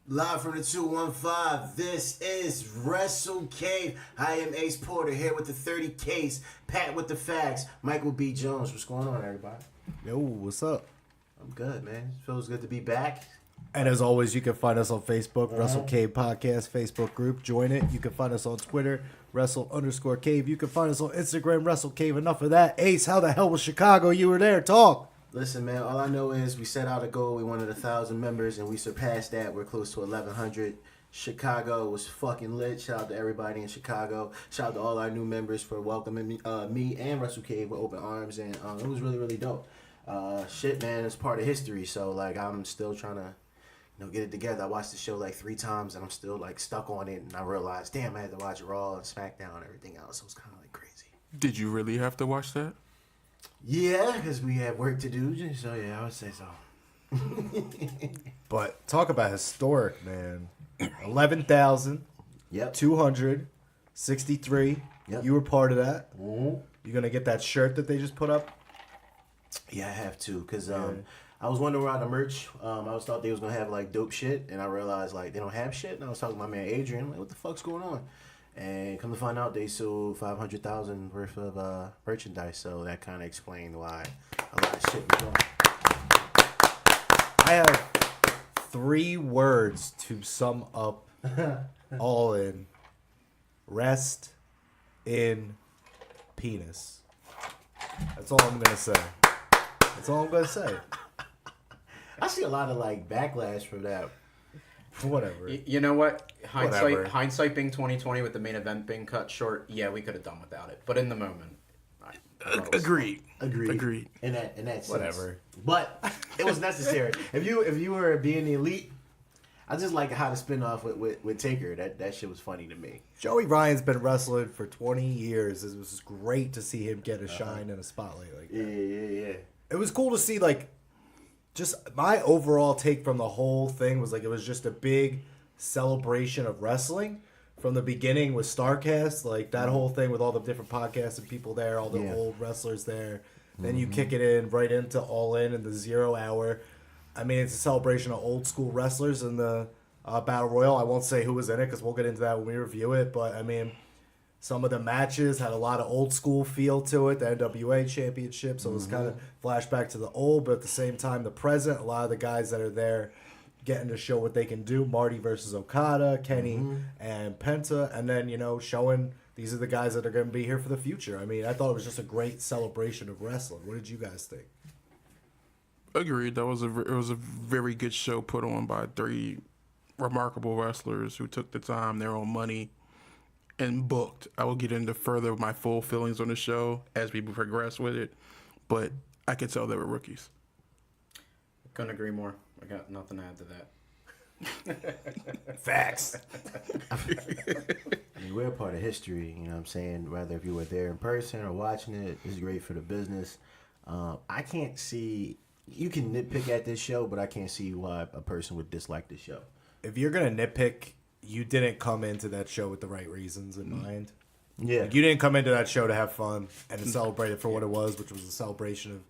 Live from the 215, this is Wrestle Cave. I am Ace Porter here with the 30 Ks, Pat with the facts, Michael B. Jones. What's going on, everybody? Yo, what's up? I'm good, man. Feels good to be back. And as always, you can find us on Facebook, Wrestle Cave Podcast Facebook group. Join it. You can find us on Twitter, Wrestle_Cave. You can find us on Instagram, Wrestle Cave. Enough of that. Ace, how the hell was Chicago? You were there. Talk. Listen, man, all I know is we set out a goal. We wanted 1,000 members, and we surpassed that. We're close to 1,100. Chicago was fucking lit. Shout out to everybody in Chicago. Shout out to all our new members for welcoming me and Wrestle Cave with open arms, and it was really, really dope. Shit, man, it's part of history, so, like, I'm still trying to, get it together. I watched the show, like, 3 times, and I'm still, like, stuck on it, and I realized, damn, I had to watch Raw and SmackDown and everything else. So it was kind of, like, crazy. Did you really have to watch that? Yeah, because we have work to do, so yeah, I would say so. But talk about historic, man. 11,263. Yep. You were part of that. Mm-hmm. You going to get that shirt that they just put up? Yeah, I have to, because I was wondering around the merch. I thought they was going to have, like, dope shit, and I realized, like, they don't have shit. And I was talking to my man Adrian, like, what the fuck's going on? And come to find out, they sold 500,000 worth of merchandise, so that kind of explained why a lot of shit was gone. I have 3 words to sum up all in. Rest in penis. That's all I'm going to say. That's all I'm going to say. I see a lot of, like, backlash from that. Whatever. You know what? Whatever. Hindsight being 2020 with the main event being cut short, yeah, we could have done without it. But in the moment, I thought it was Agreed. Agreed. In that sense. Whatever. But it was necessary. If you were being the elite, I just like how to spin off with Taker. That shit was funny to me. Joey Ryan's been wrestling for 20 years. It was great to see him get a shine and a spotlight like that. Yeah. It was cool to see, like, just my overall take from the whole thing was, like, it was just a big celebration of wrestling from the beginning with StarCast, like, that whole thing with all the different podcasts and people there, all the old wrestlers there. Then you kick it in right into All In the 0 hour. I mean, it's a celebration of old school wrestlers in the Battle Royal. I won't say who was in it because we'll get into that when we review it. But, I mean, some of the matches had a lot of old school feel to it. The NWA Championship, so it was kind of flashback to the old, but at the same time, the present. A lot of the guys that are there getting to show what they can do. Marty versus Okada, Kenny and Penta. And then, showing these are the guys that are going to be here for the future. I mean, I thought it was just a great celebration of wrestling. What did you guys think? Agreed. It was a very good show put on by 3 remarkable wrestlers who took the time, their own money, and booked. I will get into further my full feelings on the show as we progress with it, but I could tell they were rookies. couldn't agree more. I got nothing to add to that. Facts. I mean, we're a part of history, you know what I'm saying? Whether if you were there in person or watching it, it's great for the business. I can't see... You can nitpick at this show, but I can't see why a person would dislike this show. If you're going to nitpick, you didn't come into that show with the right reasons in mind. Yeah. Like, you didn't come into that show to have fun and to celebrate it for what it was, which was a celebration of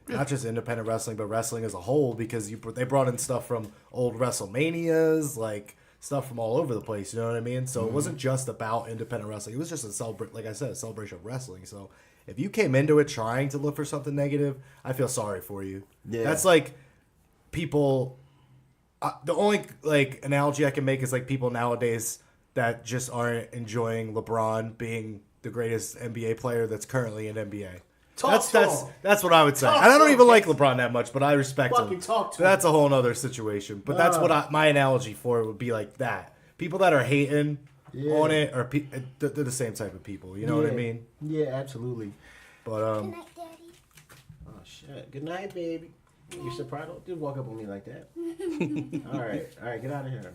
not just independent wrestling, but wrestling as a whole, because they brought in stuff from old WrestleManias, like stuff from all over the place, you know what I mean? So it wasn't just about independent wrestling. It was just like I said, a celebration of wrestling. So if you came into it trying to look for something negative, I feel sorry for you. Yeah. That's like people... the only analogy I can make is like people nowadays that just aren't enjoying LeBron being the greatest NBA player that's currently in NBA. That's what I would say. And I don't even like LeBron that much, but I respect him. That's a whole other situation. But that's what my analogy for it would be like that. People that are hating on it are they're the same type of people. You know what I mean? Yeah, absolutely. But Good night, Daddy. Oh shit! Good night, baby. You're surprised? Don't just walk up on me like that. All right, get out of here.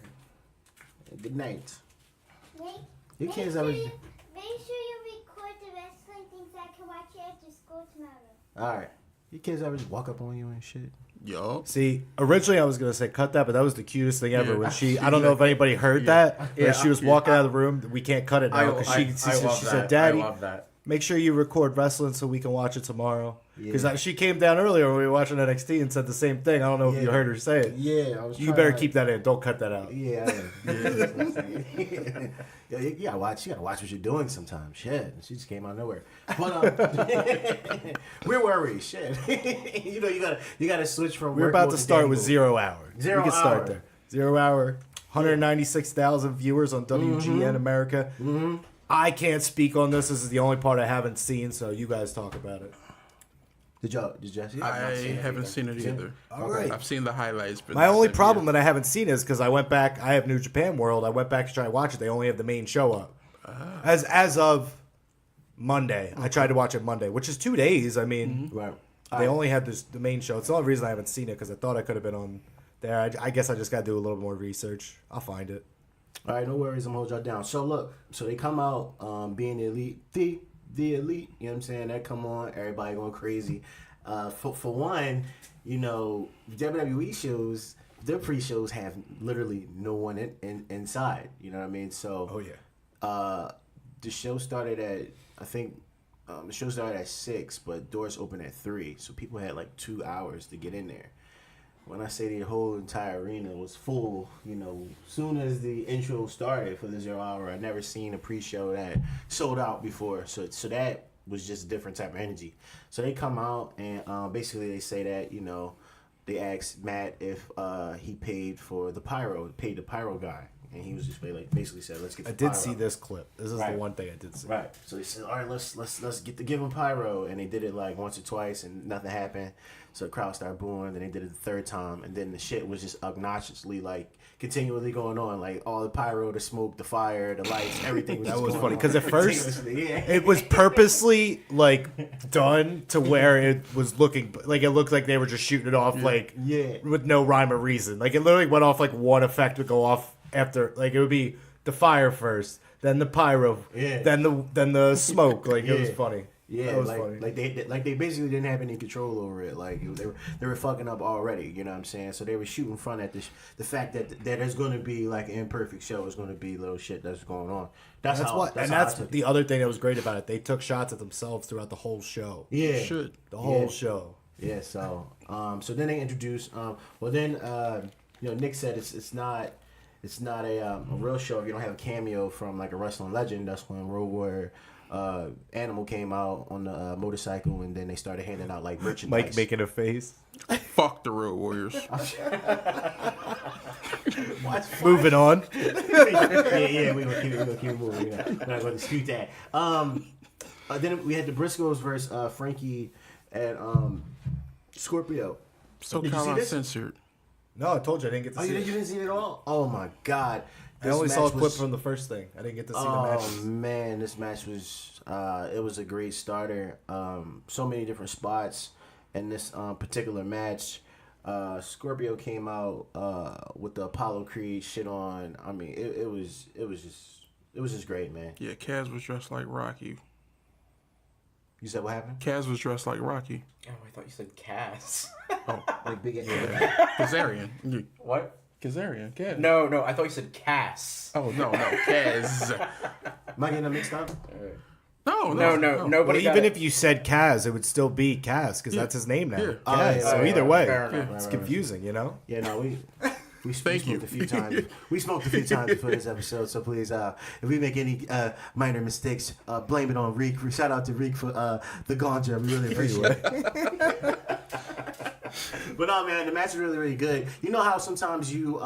Good night. Your kids Make ever? sure you record the wrestling things so I can watch it after school tomorrow. All right. Your kids ever just walk up on you and shit? Yo. see, originally I was gonna say cut that, but that was the cutest thing ever. Yeah. When I don't know if anybody heard that. Yeah, When she was walking out of the room, we can't cut it now because she said, I "Daddy." love that. make sure you record wrestling so we can watch it tomorrow. Because Yeah. she came down earlier when we were watching NXT and said the same thing. I don't know if you Yeah. heard her say it. Yeah, I was. You trying better to- keep that in. Don't cut that out. Yeah, yeah, you gotta watch. You gotta watch what you're doing sometimes. Shit, she just came out of nowhere. But we're worried. Shit, you gotta switch from. We're work about mode to start day with mode. 0 hour. 0 We can start hour. there. 0 hour. 196,000 viewers on WGN America. Mm-hmm. I can't speak on this. This is the only part I haven't seen, so you guys talk about it. Did y'all see it? I haven't seen it Seen it? either. All right. I've seen the highlights. But My only that's it, problem yeah. that I haven't seen is because I went back. I have New Japan World. I went back to try to watch it. They only have the main show up. As of Monday, I tried to watch it Monday, which is 2 days. I mean, Right. they only had the main show. It's the only reason I haven't seen it because I thought I could have been on there. I guess I just got to do a little more research. I'll find it. All right, no worries. I'm gonna hold y'all down. So look, they come out being the elite, the elite. You know what I'm saying? That come on, everybody going crazy. For one, WWE shows, their pre-shows have literally no one inside. You know what I mean? So Oh yeah. the show started at the show started at 6, but doors open at 3, so people had like 2 hours to get in there. When I say the whole entire arena was full, soon as the intro started for the 0 hour, I never seen a pre-show that sold out before. So that was just a different type of energy. So they come out and basically they say that, they asked Matt if he paid the pyro guy. And he was just basically said, let's get the I did pyro. see this clip. This is Right. the one thing I did see. Right. So they said, all right, let's give him pyro, and they did it like once or twice, and nothing happened. So the crowd started booing. Then they did it the third time, and then the shit was just obnoxiously continually going on, like all the pyro, the smoke, the fire, the lights, everything. Was That just was going funny on because at first continuously. Yeah. it was purposely done to where it was looking like it looked like they were just shooting it off Yeah. with no rhyme or reason. Like it literally went off one effect would go off after it would be the fire first, then the pyro, Yeah. then the smoke. It was Yeah. funny. Yeah, that was funny. they basically didn't have any control over it. They were fucking up already. You know what I'm saying? So they were shooting front at the fact that there's going to be an imperfect show. Is going to be little shit that's going on. That's how I That's took it. the other thing that was great about it. They took shots at themselves throughout the whole show. Yeah. Should. The whole Yeah. show. Yeah, so then they introduced Nick said it's not a real show if you don't have a cameo from a wrestling legend. That's when Road Warrior Animal came out on the motorcycle, and then they started handing out merchandise. Mike making a face. Fuck the Road Warriors. Moving on. yeah, we're gonna keep moving. We're not going to dispute that. Then we had the Briscoes versus Frankie and Scorpio. So Did you kind see of this? censored. No, I told you I didn't get to Oh, see you it. didn't see it at all? Oh my god! I only This saw a match clip was- from the first thing. I didn't get to see the Oh match. man, this match was it was a great starter. So many different spots in this particular match. Scorpio came out with the Apollo Creed shit on. I mean, it was just great, man. Yeah, Kaz was dressed like Rocky. You said what happened? Kaz was dressed like Rocky. Oh, I thought you said Cass. Like big Kazarian. What? Kazarian. Kaz. No, I thought you said Cass. Oh, no, Kaz. Am I getting them mixed up? No, No, nobody. Well, even if you said Kaz, it would still be Kaz because that's his name now. Yeah. Kaz. Oh, yeah, So yeah, either yeah, way, fair enough. it's confusing, Yeah, no, we Thank smoked you. a few times. We smoked a few times before this episode, so please, if we make any minor mistakes, blame it on Reek. Shout out to Reek for the ganja. We really appreciate it. But no, man, the match is really, really good. You know how sometimes you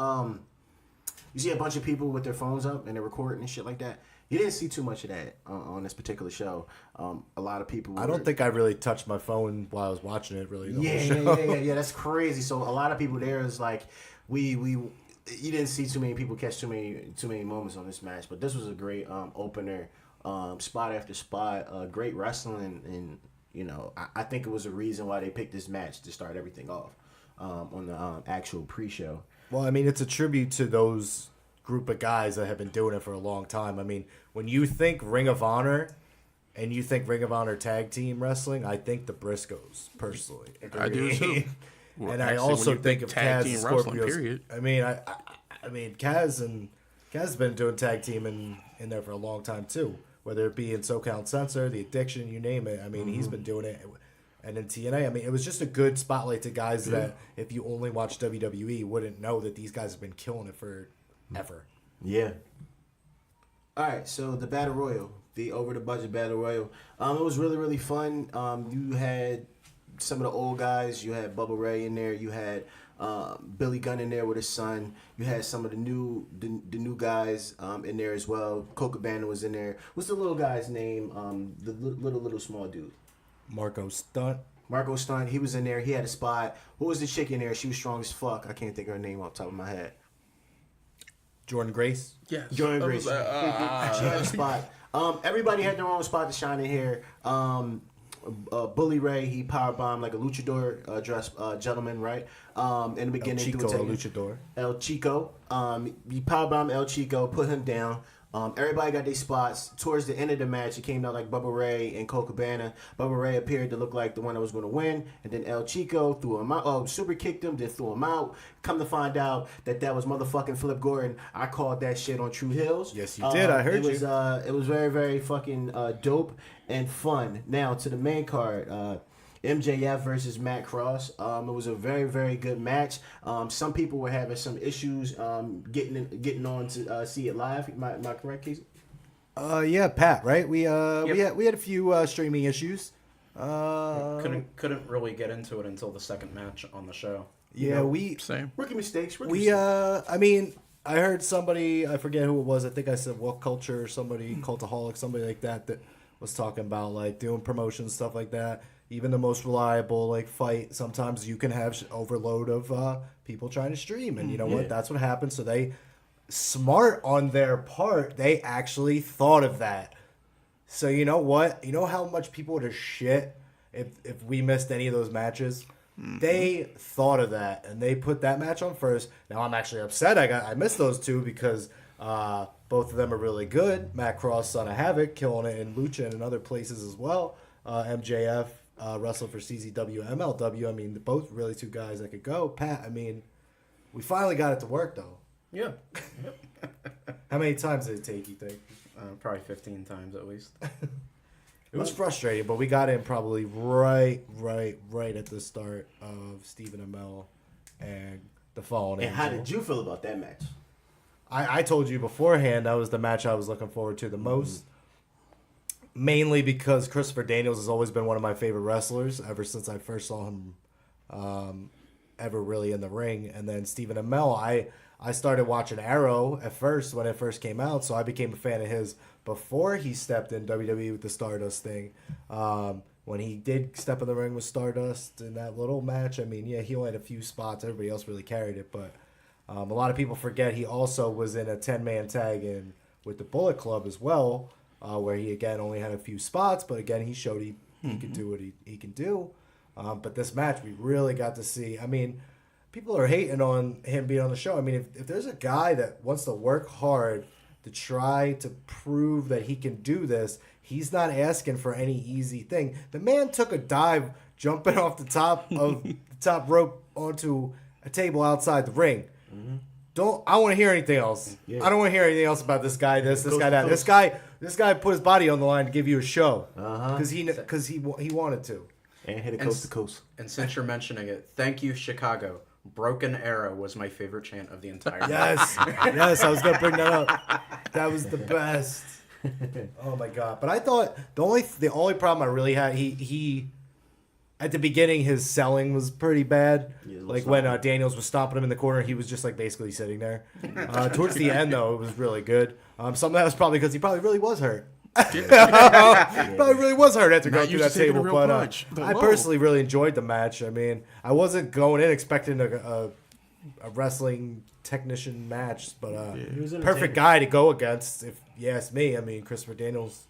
see a bunch of people with their phones up and they're recording and shit like that? You didn't see too much of that on this particular show. A lot of people. I don't think I really touched my phone while I was watching it. Really, the whole show. Yeah. That's crazy. So a lot of people there is you didn't see too many people catch too many moments on this match, but this was a great opener, spot after spot, great wrestling, and I think it was a reason why they picked this match to start everything off on the actual pre-show. Well, I mean, it's a tribute to those group of guys that have been doing it for a long time. I mean, when you think Ring of Honor and you think Ring of Honor tag team wrestling, I think the Briscoes personally. I do too. Well, And I actually, when also you think of tag Kaz team and wrestling, Scorpios. period. I mean, Kaz has been doing tag team in there for a long time too. whether it be in SoCal Uncensored, The Addiction, you name it. I mean, he's been doing it. And in TNA, I mean, it was just a good spotlight to guys that if you only watch WWE wouldn't know that these guys have been killing it for ever. Yeah. All right, so the Battle Royal, the over the budget Battle Royal. It was really, really fun. You had some of the old guys. You had Bubba Ray in there. You had Billy Gunn in there with his son. You had some of the new guys in there as well. Coca Cabana was in there. What's the little guy's name? The little small dude. Marco Stunt. Marco Stunt. He was in there. He had a spot. Who was the chick in there? She was strong as fuck. I can't think of her name off the top of my head. Jordan Grace. Yes. Jordan Grace. She had a spot. Everybody had their own spot to shine in here. Bully Ray, he powerbombed like a luchador dress gentleman, right? In the beginning, El Chico, luchador. El Chico. He powerbombed El Chico, put him down. Everybody got their spots. Towards the end of the match, it came down like Bubba Ray and Colt Cabana. Bubba Ray appeared to look like the one that was going to win, and then El Chico threw him out. Super kicked him, then threw him out. Come to find out that was motherfucking Flip Gordon. I called that shit on True Hills. Yes, you did. I heard you. It was very, very fucking dope and fun. Now to the main card. MJF versus Matt Cross. It was a very, very good match. Some people were having some issues getting on to see it live. Am I correct, Casey? Yeah, Pat. Right? We had a few streaming issues. Couldn't really get into it until the second match on the show. Yeah, same Rookie mistakes. I mean, I heard somebody, I forget who it was. I think I said Walk Culture or somebody, Cultaholic, somebody like that was talking about like doing promotions, stuff like that. Even the most reliable like fight, sometimes you can have overload of people trying to stream, and you know what? That's what happened. So they, smart on their part, they actually thought of that. So you know what? You know how much people would have shit if we missed any of those matches. They thought of that, and they put that match on first. Now I'm actually upset. I missed those two because both of them are really good. Matt Cross, Son of Havoc, killing it in Lucha and in other places as well. MJF. Wrestle for CZW, MLW. I mean, both really two guys that could go. Pat, I mean, we finally got it to work, though. Yeah. How many times did it take, you think? Probably 15 times at least. It was frustrating, but we got in probably right at the start of Stephen Amell and the Fallen And Angel. how did you feel about that match? I told you beforehand that was the match I was looking forward to the most. Mainly because Christopher Daniels has always been one of my favorite wrestlers ever since I first saw him ever really in the ring. And then Stephen Amell, I started watching Arrow at first when it first came out, so I became a fan of his before he stepped in WWE with the Stardust thing. When he did step in the ring with Stardust in that little match, I mean, yeah, he only had a few spots. Everybody else really carried it. But a lot of people forget he also was in a 10-man tag in with the Bullet Club as well. Where he, again, only had a few spots, but again, he showed he could do what he can do. But this match, we really got to see. I mean, people are hating on him being on the show. I mean, if there's a guy that wants to work hard to try to prove that he can do this, he's not asking for any easy thing. The man took a dive jumping off the top of the top rope onto a table outside the ring. I want to hear anything else. Yeah. I don't want to hear anything else about this guy, this guy, that. This guy put his body on the line to give you a show because he wanted to. And hit it coast to coast. And since you're mentioning it, thank you, Chicago. Broken Arrow was my favorite chant of the entire night. Yes, I was gonna bring that up. That was the best. Oh my god! But I thought the only problem I really had, he at the beginning his selling was pretty bad. Yeah, like when Daniels was stopping him in the corner, he was just like basically sitting there. Towards the end though, it was really good. Some of that was probably because he probably really was hurt. Probably really was hurt after going through that table. But I personally really enjoyed the match. I mean, I wasn't going in expecting a wrestling technician match, but perfect guy to go against if you ask me. I mean, Christopher Daniels.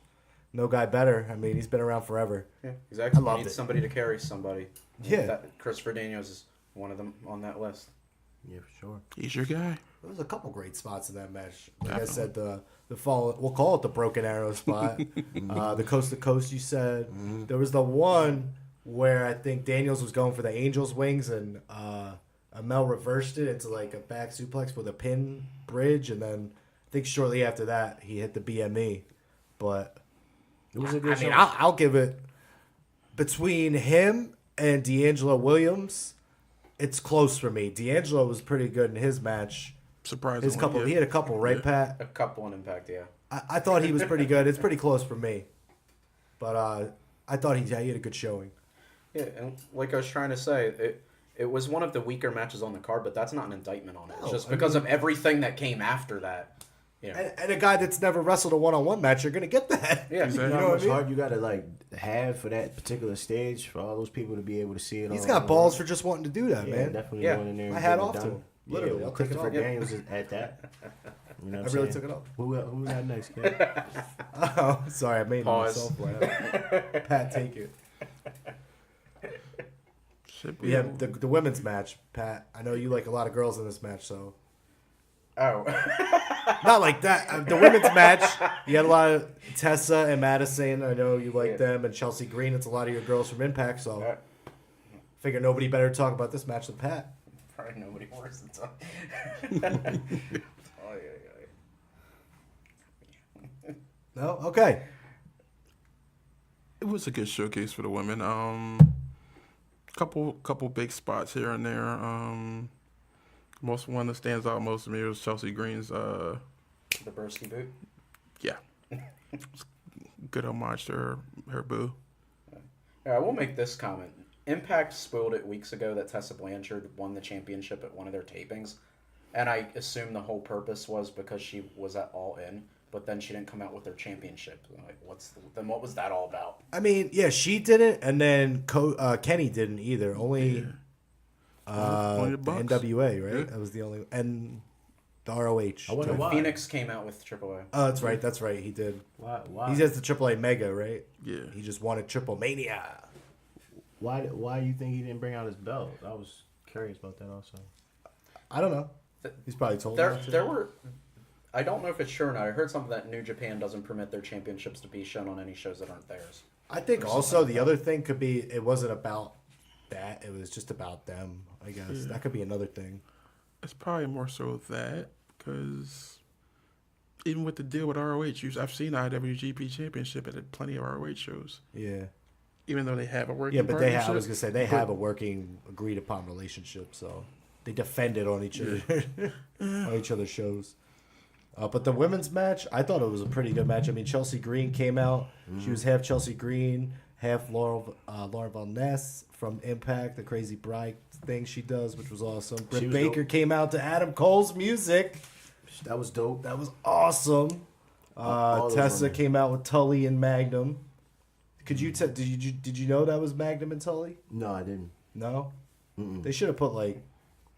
No guy better. I mean, he's been around forever. Yeah, exactly. I need somebody to carry somebody. Yeah. Christopher Daniels is one of them on that list. Yeah, for sure. He's your guy. There was a couple great spots in that match. Like I said, the fall. We'll call it the Broken Arrow spot. The coast to coast. You said there was the one where I think Daniels was going for the Angel's wings and Amell reversed it into like a back suplex with a pin bridge, and then I think shortly after that he hit the BME. But It was a good I mean, show. I'll give it between him and D'Angelo Williams. It's close for me. D'Angelo was pretty good in his match. Surprisingly, His couple, yeah. he had a couple, right, Yeah. Pat? A couple in Impact, yeah. I thought he was pretty good. It's pretty close for me, but I thought he had a good showing. Yeah, and like I was trying to say, it was one of the weaker matches on the card, but that's not an indictment on it. It's No, just I because of everything that came after that. You know. And a guy that's never wrestled a one-on-one match, you're gonna get that. Yeah, Exactly. You know know how what much I mean? heart you gotta like have for that particular stage for all those people to be able to see it. He's all got over. balls for just wanting to do that, Yeah, man. definitely Yeah. going in there. My and hat getting it off to done. him. Literally, yeah, I'll take it Christopher off. Daniels is at that. You know what I I'm really saying? took it off. Who we got next, kid? Oh, sorry, I made Pause. myself laugh. Pat, take it. Should be We have the women's match, Pat. I know you like a lot of girls in this match, so Oh. not like that. The women's match, you had a lot of Tessa and Madison. I know you like Yeah. them, and Chelsea Green. It's a lot of your girls from Impact, so Yeah. figure nobody better to talk about this match than Pat. Probably nobody worse than some. Oh, yeah. No, okay. It was a good showcase for the women. Couple big spots here and there. Most one that stands out most to me was Chelsea Green's. The Bursky boot. Yeah, good homage to her boo. I will make this comment. Impact spoiled it weeks ago that Tessa Blanchard won the championship at one of their tapings, and I assume the whole purpose was because she was at All In, but then she didn't come out with her championship. Like, what was that all about? I mean, yeah, she didn't, and then Kenny didn't either. Only Only the the Bucks. NWA, right? Yeah. That was the only, and the ROH. I wonder why. Phoenix came out with AAA. Oh, that's right. That's right. He did. Why? He has the AAA Mega, right? Yeah, He just wanted Triple Mania. Why you think he didn't bring out his belt? I was curious about that also. I don't know. He's probably told There, not to. there were. I don't know if it's true or not. I heard something that New Japan doesn't permit their championships to be shown on any shows that aren't theirs. I think also the other thing could be it wasn't about that. It was just about them. I guess that could be another thing. it's probably more so that because even with the deal with ROH, I've seen IWGP Championship at plenty of ROH shows. Yeah. Even though they have a working Yeah, but they have, I partnership, was gonna say they but- have a working, agreed upon relationship, so they defend it on each other, on each other's shows. But the women's match, I thought it was a pretty good match. I mean, Chelsea Green came out; she was half Chelsea Green, half Laura Von Ness from Impact, the Crazy Bride thing she does, which was awesome. Britt was Baker dope. came out to Adam Cole's music. That was dope. That was awesome. All those Tessa women. came out with Tully and Magnum. Did you know that was Magnum and Tully? No, I didn't. No, they should have put they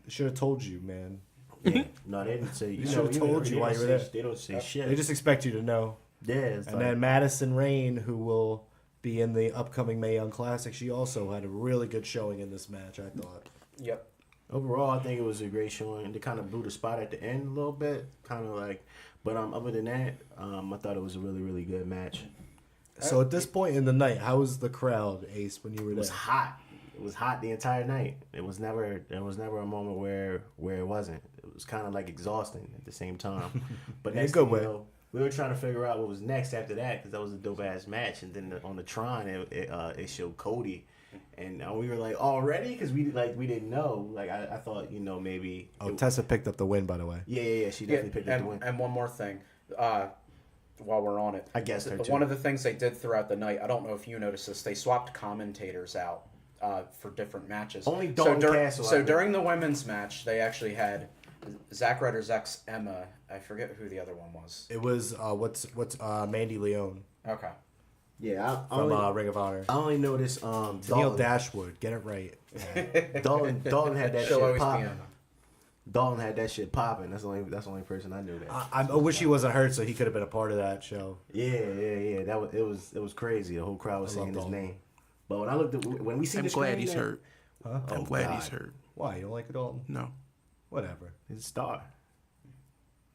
should have told you, man. Yeah. No, they didn't say. You should've told you they while don't you were say- there. They don't say shit. They just expect you to know. yeah. It's And like, then Madison Rain, who will be in the upcoming Mae Young Classic, she also had a really good showing in this match, I thought. Yep. overall, I think it was a great showing. They kind of blew the spot at the end a little bit, kind of like. But other than that, I thought it was a really, really good match. So at this point in the night, how was the crowd, Ace, when you were It was there? hot. It was hot the entire night. There was never a moment where it wasn't. It was kind of like exhausting at the same time. But In a next good thing way. you know, we were trying to figure out what was next after that because that was a dope ass match. And then on the Tron, it showed Cody, and we were like already because we didn't know. Like I thought maybe. Oh, Tessa picked up the win, by the way. Yeah. She definitely picked up the win. And one more thing, while we're on it, I guess her too. one of the things they did throughout the night, I don't know if you noticed this, they swapped commentators out for different matches. Only Dalton Castle, I So think. during the women's match, they actually had Zack Ryder's ex Emma. I forget who the other one was. It was what's Mandy Leone Okay. Yeah, I from only, Ring of Honor. I only noticed Neil Dalton. Dashwood, get it right. Dalton had that She'll shit always be popping. Emma. Dalton had that shit popping. That's the only person I knew that. I wish he wasn't hurt, so he could have been a part of that show. Yeah. That was it was crazy. The whole crowd was I love saying his Dalton. name. But when I looked at when we see I'm the glad screen, he's that- hurt. Huh? I'm Oh, glad God. he's hurt. Why? You don't like Dalton? No, Whatever. He's a star.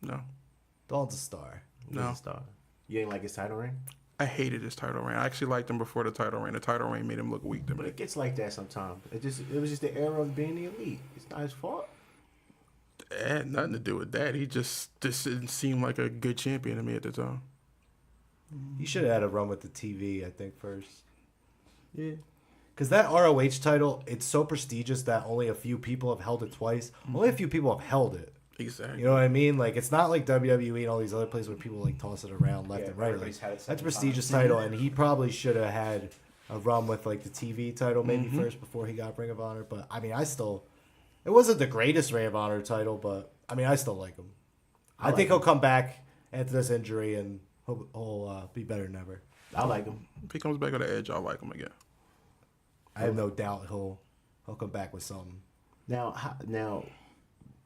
no, Dalton's a star. He's no. a star. You ain't like his title ring? I hated his title reign. I actually liked him before the title reign. The title reign made him look weak to But me. it gets like that sometimes. It was just the era of being the elite. It's not his fault. It had nothing to do with that. He just didn't seem like a good champion to me at the time. He should have had a run with the TV, I think, first. Yeah. Because that ROH title, it's so prestigious that only a few people have held it twice. Only a few people have held it. Exactly. You know what I mean? Like, it's not like WWE and all these other places where people like toss it around left Yeah, and right. Like, everybody's had it that's a several prestigious times. title, and he probably should have had a run with like the TV title maybe first before he got Ring of Honor. But I mean, it wasn't the greatest Ring of Honor title, but I mean, I still like him. I think he'll come back after this injury and he'll be better than ever. I like him. If he comes back on the edge, I'll like him again. I have no doubt he'll come back with something. Now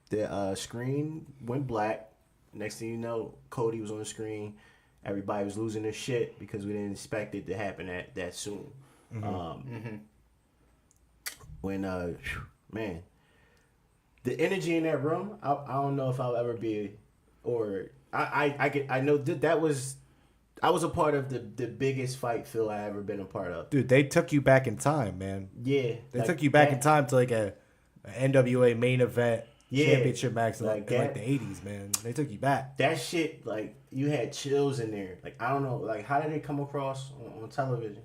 the screen went black. Next thing you know, Cody was on the screen. Everybody was losing their shit because we didn't expect it to happen that soon. When man, the energy in that room, I don't know if I'll ever be, or I know that was. I was a part of the biggest fight Phil I ever been a part of. Dude, they took you back in time, man. Yeah, They took you back in time to like a NWA main event Yeah, championship match in like like that. the 80s, man. They took you back. That shit, like, you had chills in there. Like, I don't know, like, how did it come across on television?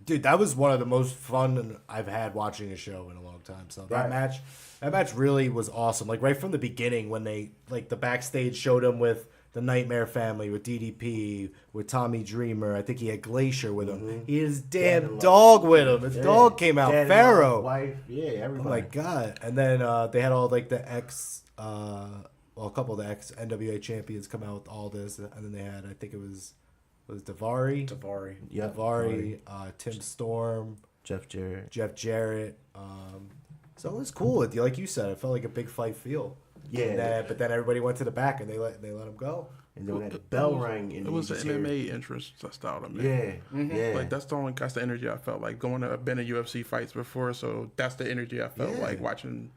Dude, that was one of the most fun I've had watching a show in a long time. So Right. that match really was awesome. Like right from the beginning when they like the backstage showed him with the Nightmare Family, with DDP, with Tommy Dreamer. I think he had Glacier with him. He had his damn Dad-in-law. dog with him. His Yeah. dog came out, Dad-in-law, Pharaoh. wife, yeah, Oh everybody. my god! And then they had all like the a couple of the ex NWA champions come out with all this, and then they had I think it was Davari, Yep. Davari, Tim Storm, Jeff Jarrett. Jeff Jarrett. So it was cool. Like you said, it felt like a big fight feel. Yeah. But then everybody went to the back and they let him go. And then when that bell rang, and It was you the just hear- MMA entrance style to me. Yeah, yeah. Like that's the energy I felt like going to. I've been to UFC fights before, so that's the energy I felt Yeah. like watching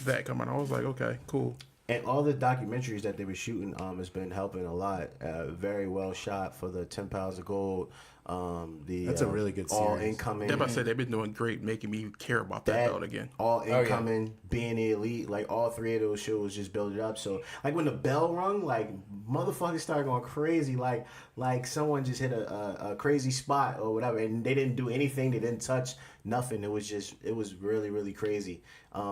that come on. I was like, okay, cool. And all the documentaries that they were shooting has been helping a lot. Very well shot for the 10 pounds of gold. That's a really good all series. incoming. Yeah, but I said they've been doing great, making me care about that belt again. All yeah. incoming, being the elite, like all three of those shows just build it up. So like when the bell rung, like motherfuckers started going crazy, like someone just hit a crazy spot or whatever, and they didn't do anything, they didn't touch nothing. It was really really crazy.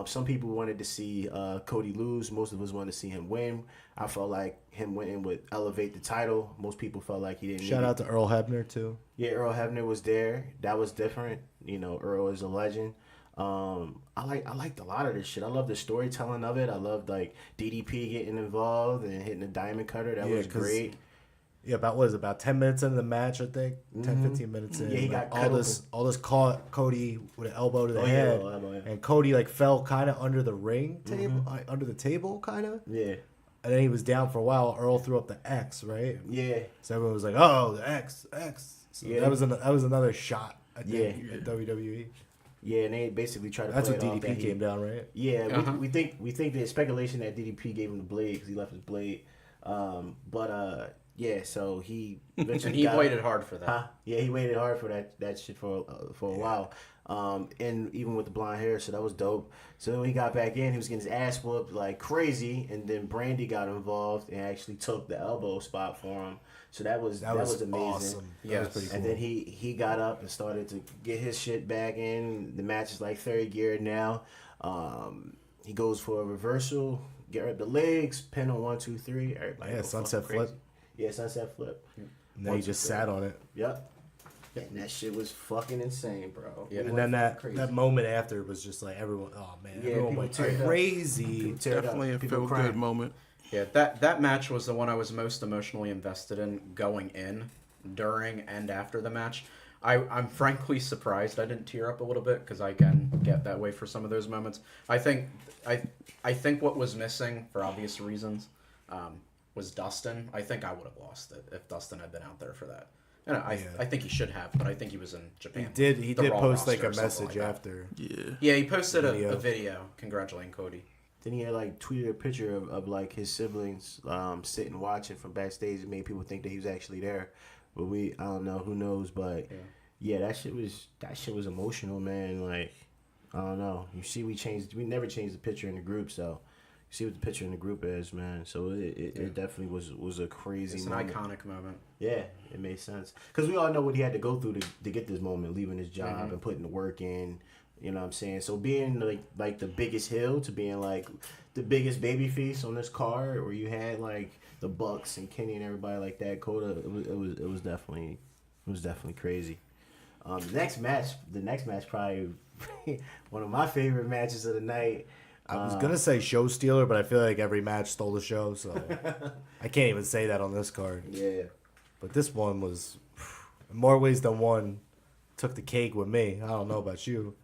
Some people wanted to see Cody lose. Most of us wanted to see him win. I felt like him winning would elevate the title. Most people felt like he didn't. Shout need out to Earl Hebner too. Yeah, Earl Hebner was there. That was different. You know, Earl is a legend. I liked a lot of this shit. I love the storytelling of it. I loved like DDP getting involved and hitting the diamond cutter. That was 'cause great. Yeah, about 10 minutes into the match, I think. 10-15 minutes in. Yeah, he like, got cut all this caught Cody with an elbow to the Oh, yeah, head. elbow, yeah. And Cody like fell kind of under the ring table, under the table kind of. Yeah, And then he was down for a while. Earl threw up the X, right? yeah, So everyone was like, "Oh, the X." So Yeah. that was another shot, I think, Yeah. at WWE. yeah. And they basically tried to. That's play what it off DDP that came down, right? Yeah, Uh-huh. we think there's speculation that DDP gave him the blade because he left his blade. Yeah. So he And he waited hard for that. Huh? Yeah, he waited hard for that shit for a while. And even with the blonde hair, so that was dope. So when he got back in, he was getting his ass whooped like crazy, and then Brandy got involved and actually took the elbow spot for him. So that was amazing. awesome. Yes. That was pretty cool. And then he got up and started to get his shit back in. The match is like third gear now. He goes for a reversal, get rid of the legs, pin on 1, 2, 3. Everybody Yeah, go sunset fucking crazy. flip. Yeah, sunset flip. And then he 1, 2, just 3. sat on it. Yep. And that shit was fucking insane, bro. Yeah. We And went then fucking crazy. that moment after was just like everyone, oh man, Yeah, everyone people went teared up. crazy. People teared up. Definitely a People feel crying. good moment. Yeah, that match was the one I was most emotionally invested in going in, during, and after the match. I'm frankly surprised I didn't tear up a little bit because I can get that way for some of those moments. I think what was missing for obvious reasons was Dustin. I think I would have lost it if Dustin had been out there for that. And I think he should have, but I think he was in Japan. He The did Raw post like roster a or something message like that. after. Yeah. Yeah, he posted a Video. video congratulating Cody. Then he had like tweeted a picture of like his siblings sitting watching from backstage. It made people think that he was actually there, but I don't know, who knows. But yeah, that shit was emotional, man. Like I don't know. You see, we never changed the picture in the group, so you see what the picture in the group is, man. So it definitely was a crazy It's an moment. iconic moment. Yeah, it made sense. Because we all know what he had to go through to get this moment, leaving his job and putting the work in. You know what I'm saying? So being like the biggest heel to being like the biggest baby face on this card, where you had like the Bucks and Kenny and everybody like that, Coda, it was definitely crazy. The next match probably one of my favorite matches of the night. I was gonna say show stealer, but I feel like every match stole the show, so I can't even say that on this card. Yeah. But this one was, in more ways than one, took the cake with me. I don't know about you.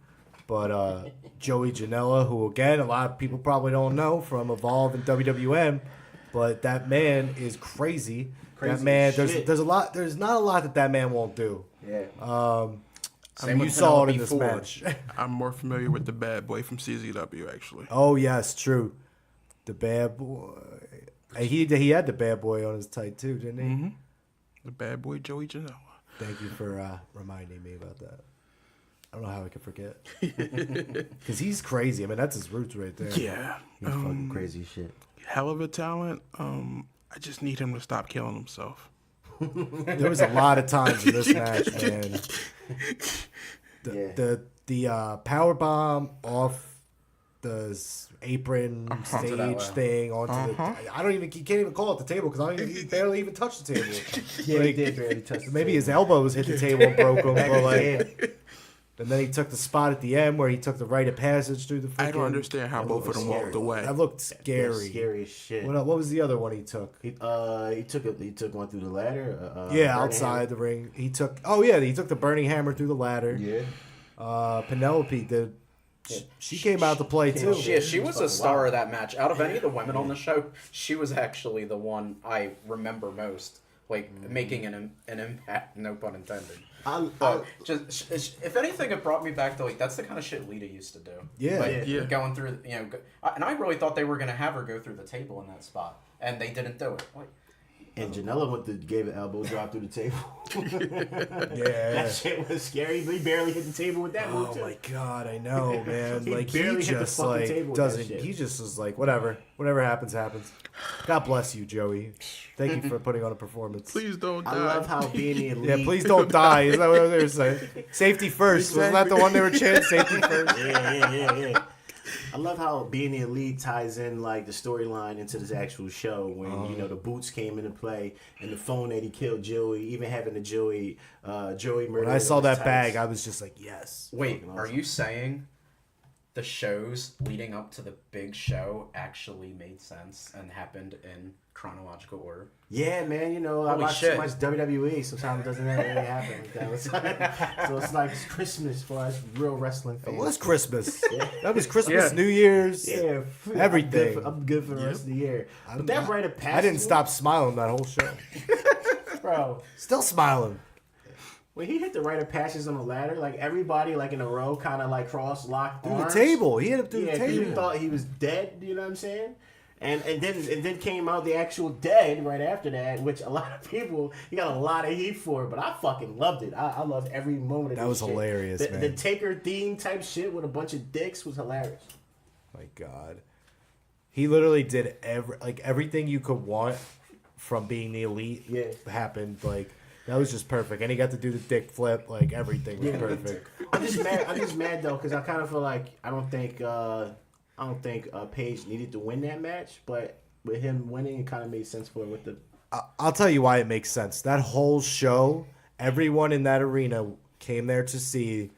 But Joey Janela, who again, a lot of people probably don't know from Evolve and WWM, but that man is crazy. Crazy That man, as shit. there's not a lot that man won't do. Yeah. I mean, you saw it in this match. I'm more familiar with the bad boy from CZW, actually. Oh yes, true. The bad boy. And he had the bad boy on his tight too, didn't he? Mm-hmm. The bad boy Joey Janela. Thank you for reminding me about that. I don't know how I could forget. Because he's crazy. I mean, that's his roots right there. Yeah. He's fucking crazy as shit. Hell of a talent. I just need him to stop killing himself. There was a lot of times in this match, man. The power bomb off the apron Onto that stage way. thing onto the. You can't even call it the table because he barely even touched the table. Yeah, Like, he did barely touch the maybe table. his elbows hit the table and broke him, but like. Yeah. And then he took the spot at the end where he took the rite of passage through the. I don't freaking- understand how both of them walked away. That looked That's scary. scary as shit. What was the other one he took? He took one through the ladder. Yeah, Burning outside the ring. He took. Oh yeah, he took the burning hammer through the ladder. Hammer. Yeah. Penelope did. She came out to play too. She was a fucking star wild. of that match. Out of any of the women on the show, she was actually the one I remember most, like making an impact. No pun intended. But just if anything, it brought me back to like that's the kind of shit Lita used to do. Yeah. Like, Yeah. going through, and I really thought they were gonna have her go through the table in that spot, and they didn't do it. Like, And Janela gave an elbow drop through the table. Yeah. That shit was scary. He barely hit the table with that move Oh too. my god, I know, man. He Like he barely hit the just fucking like table with that doesn't. shit. He just was like whatever. Whatever happens, happens. God bless you, Joey. Thank you for putting on a performance. Please don't die. I love how being the elite. Yeah, please don't die. Is that what they were saying? Safety first. Wasn't that the one they were chanting? Safety first. Yeah. I love how being the elite ties in like the storyline into this actual show when the boots came into play and the phone that he killed Joey, even having the Joey murder. When I saw that bag, I was just like, yes. wait, Fucking are awesome. you saying the shows leading up to the big show actually made sense and happened in chronological order? Yeah, man. I Holy watch shit. so much WWE. Sometimes it doesn't really happen like that. So it's like Christmas for us real wrestling fans. It was Christmas. That was Christmas, New Year's. Yeah, Everything. I'm good for the rest of the year. But that rite of passage, I didn't stop smiling that whole show. bro. Still smiling. When he hit the rite of passage on the ladder, like everybody, like in a row, kind of like cross locked Through arms. the table. He hit him through Yeah, the people table. thought he was dead. You know what I'm saying? And then came out the actual dead right after that, which a lot of people he got a lot of heat for, but I fucking loved it. I loved every moment of That this was shit. hilarious, The man. Taker theme type shit with a bunch of dicks was hilarious. My God. He literally did everything you could want from being the elite. Yeah. Happened. Like that was just perfect, and he got to do the dick flip. Like everything was perfect. I'm just mad though because I kind of feel like I don't think Paige needed to win that match, but with him winning, it kind of made sense for her with the. I'll tell you why it makes sense. That whole show, everyone in that arena came there to see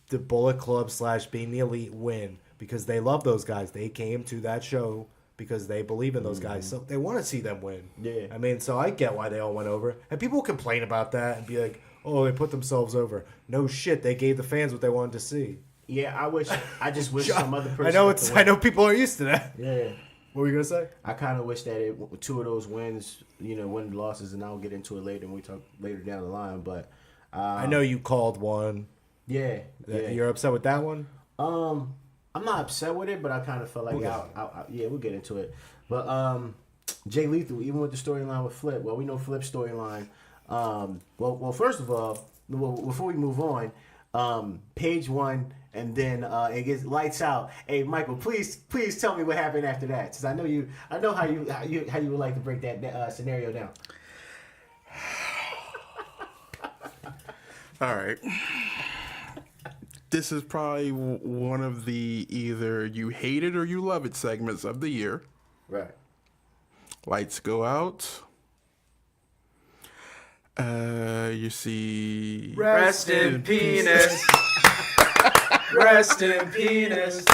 the Bullet Club / being the elite win because they love those guys. They came to that show because they believe in those guys. So they want to see them win. Yeah. I mean, so I get why they all went over. And people complain about that and be like, oh, they put themselves over. No shit. They gave the fans what they wanted to see. Yeah, I just wish some other person. I know people are used to that. Yeah. What were you going to say? I kind of wish that two of those wins, win losses, and I'll get into it later when we talk later down the line. But I know you called one. yeah. You're upset with that one? I'm not upset with it, but I kind of felt like we'll get into it. But Jay Lethal, even with the storyline with Flip, well, we know Flip's storyline. Well, first of all, before we move on, Page won, and then it gets lights out. Hey, Michael, please tell me what happened after that, because I know how you would like to break that scenario down. All right. This is probably one of the either you hate it or you love it segments of the year. Right. Lights go out. You see. Rest in penis. Rest in penis.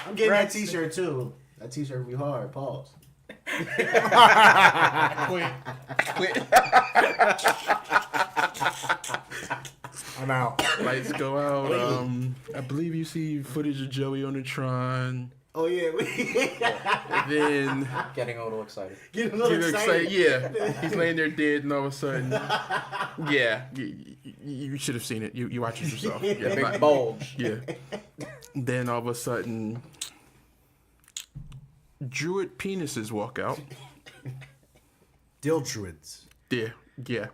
I'm getting that T-shirt too. That T-shirt will be hard. Pause. Quit. I'm out. Lights go out. I believe you see footage of Joey on the Tron. Oh yeah. Then Getting a little excited. Get a little he's excited. yeah, he's laying there dead, and all of a sudden, yeah, you should have seen it. You watch it yourself. Yeah, Big bulge. yeah. Then all of a sudden, druid penises walk out. Dill druids. Yeah, yeah.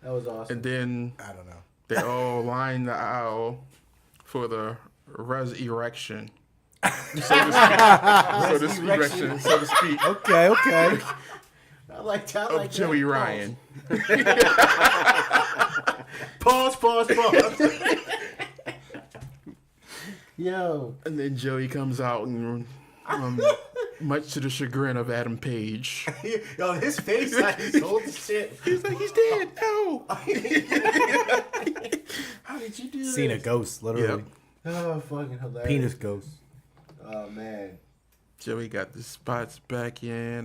That was awesome. And then I don't know. they all line the aisle for the resurrection. So to speak. Okay. I like that. Of Joey Ryan. Pause. Yo. And then Joey comes out and much to the chagrin of Adam Page. Yo, his face like he's holding shit. He's like, he's dead. No. How did you do this? Seen a ghost, literally. Yep. Oh, fucking hilarious. Penis ghost. Oh, man. Joey got the spots back in.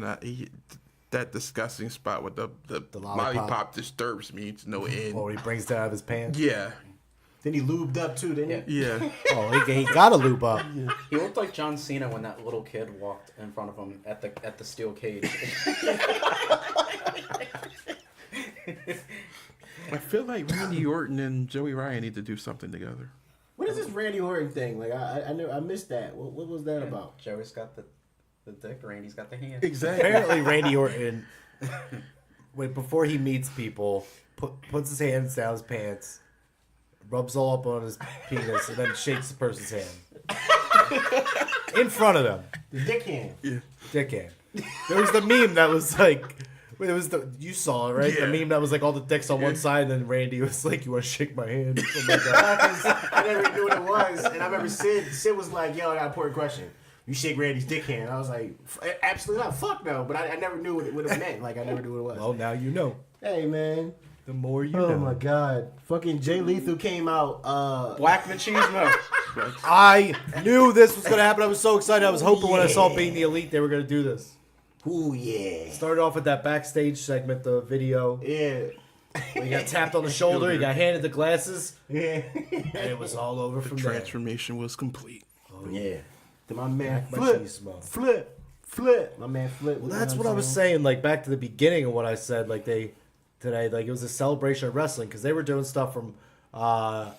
That disgusting spot with the lollipop disturbs me to no end. Oh, he brings that out of his pants. Yeah. Then he lubed up, too, didn't he? Yeah. Oh, he got a lube up. He looked like John Cena when that little kid walked in front of him at the steel cage. I feel like Randy Orton and Joey Ryan need to do something together. What is this Randy Orton thing? Like, I missed that. What was that about? Joey's got the dick, Randy's got the hand. Exactly. Apparently, Randy Orton, before he meets people, puts his hands down his pants, rubs all up on his penis, and then shakes the person's hand in front of them. The dick hand. Yeah. Dick hand. There was the meme that was like, you saw it, right? Yeah. The meme that was like all the dicks on one side, and then Randy was like, "You want to shake my hand?" Something like that. I never knew what it was. And I remember Sid was like, yo, I got an important question. You shake Randy's dick hand. I was like, absolutely not. Fuck no. But I never knew what it meant. Like, I never knew what it was. Well, now you know. Hey, man. The more you Oh, know. my God. Fucking Jay Lethal came out. Black Machismo. I knew this was gonna happen. I was so excited. I was hoping when I saw Being the Elite they were gonna do this. Ooh, yeah. Started off with that backstage segment, the video. Yeah. He got tapped on the shoulder. He got handed the glasses, Yeah. and it was all over from there. Transformation was complete. Oh, yeah. To my man, Black Flip. My man, Flip. Well, that's what I was saying. Like back to the beginning of what I said. Like today, like it was a celebration of wrestling because they were doing stuff from the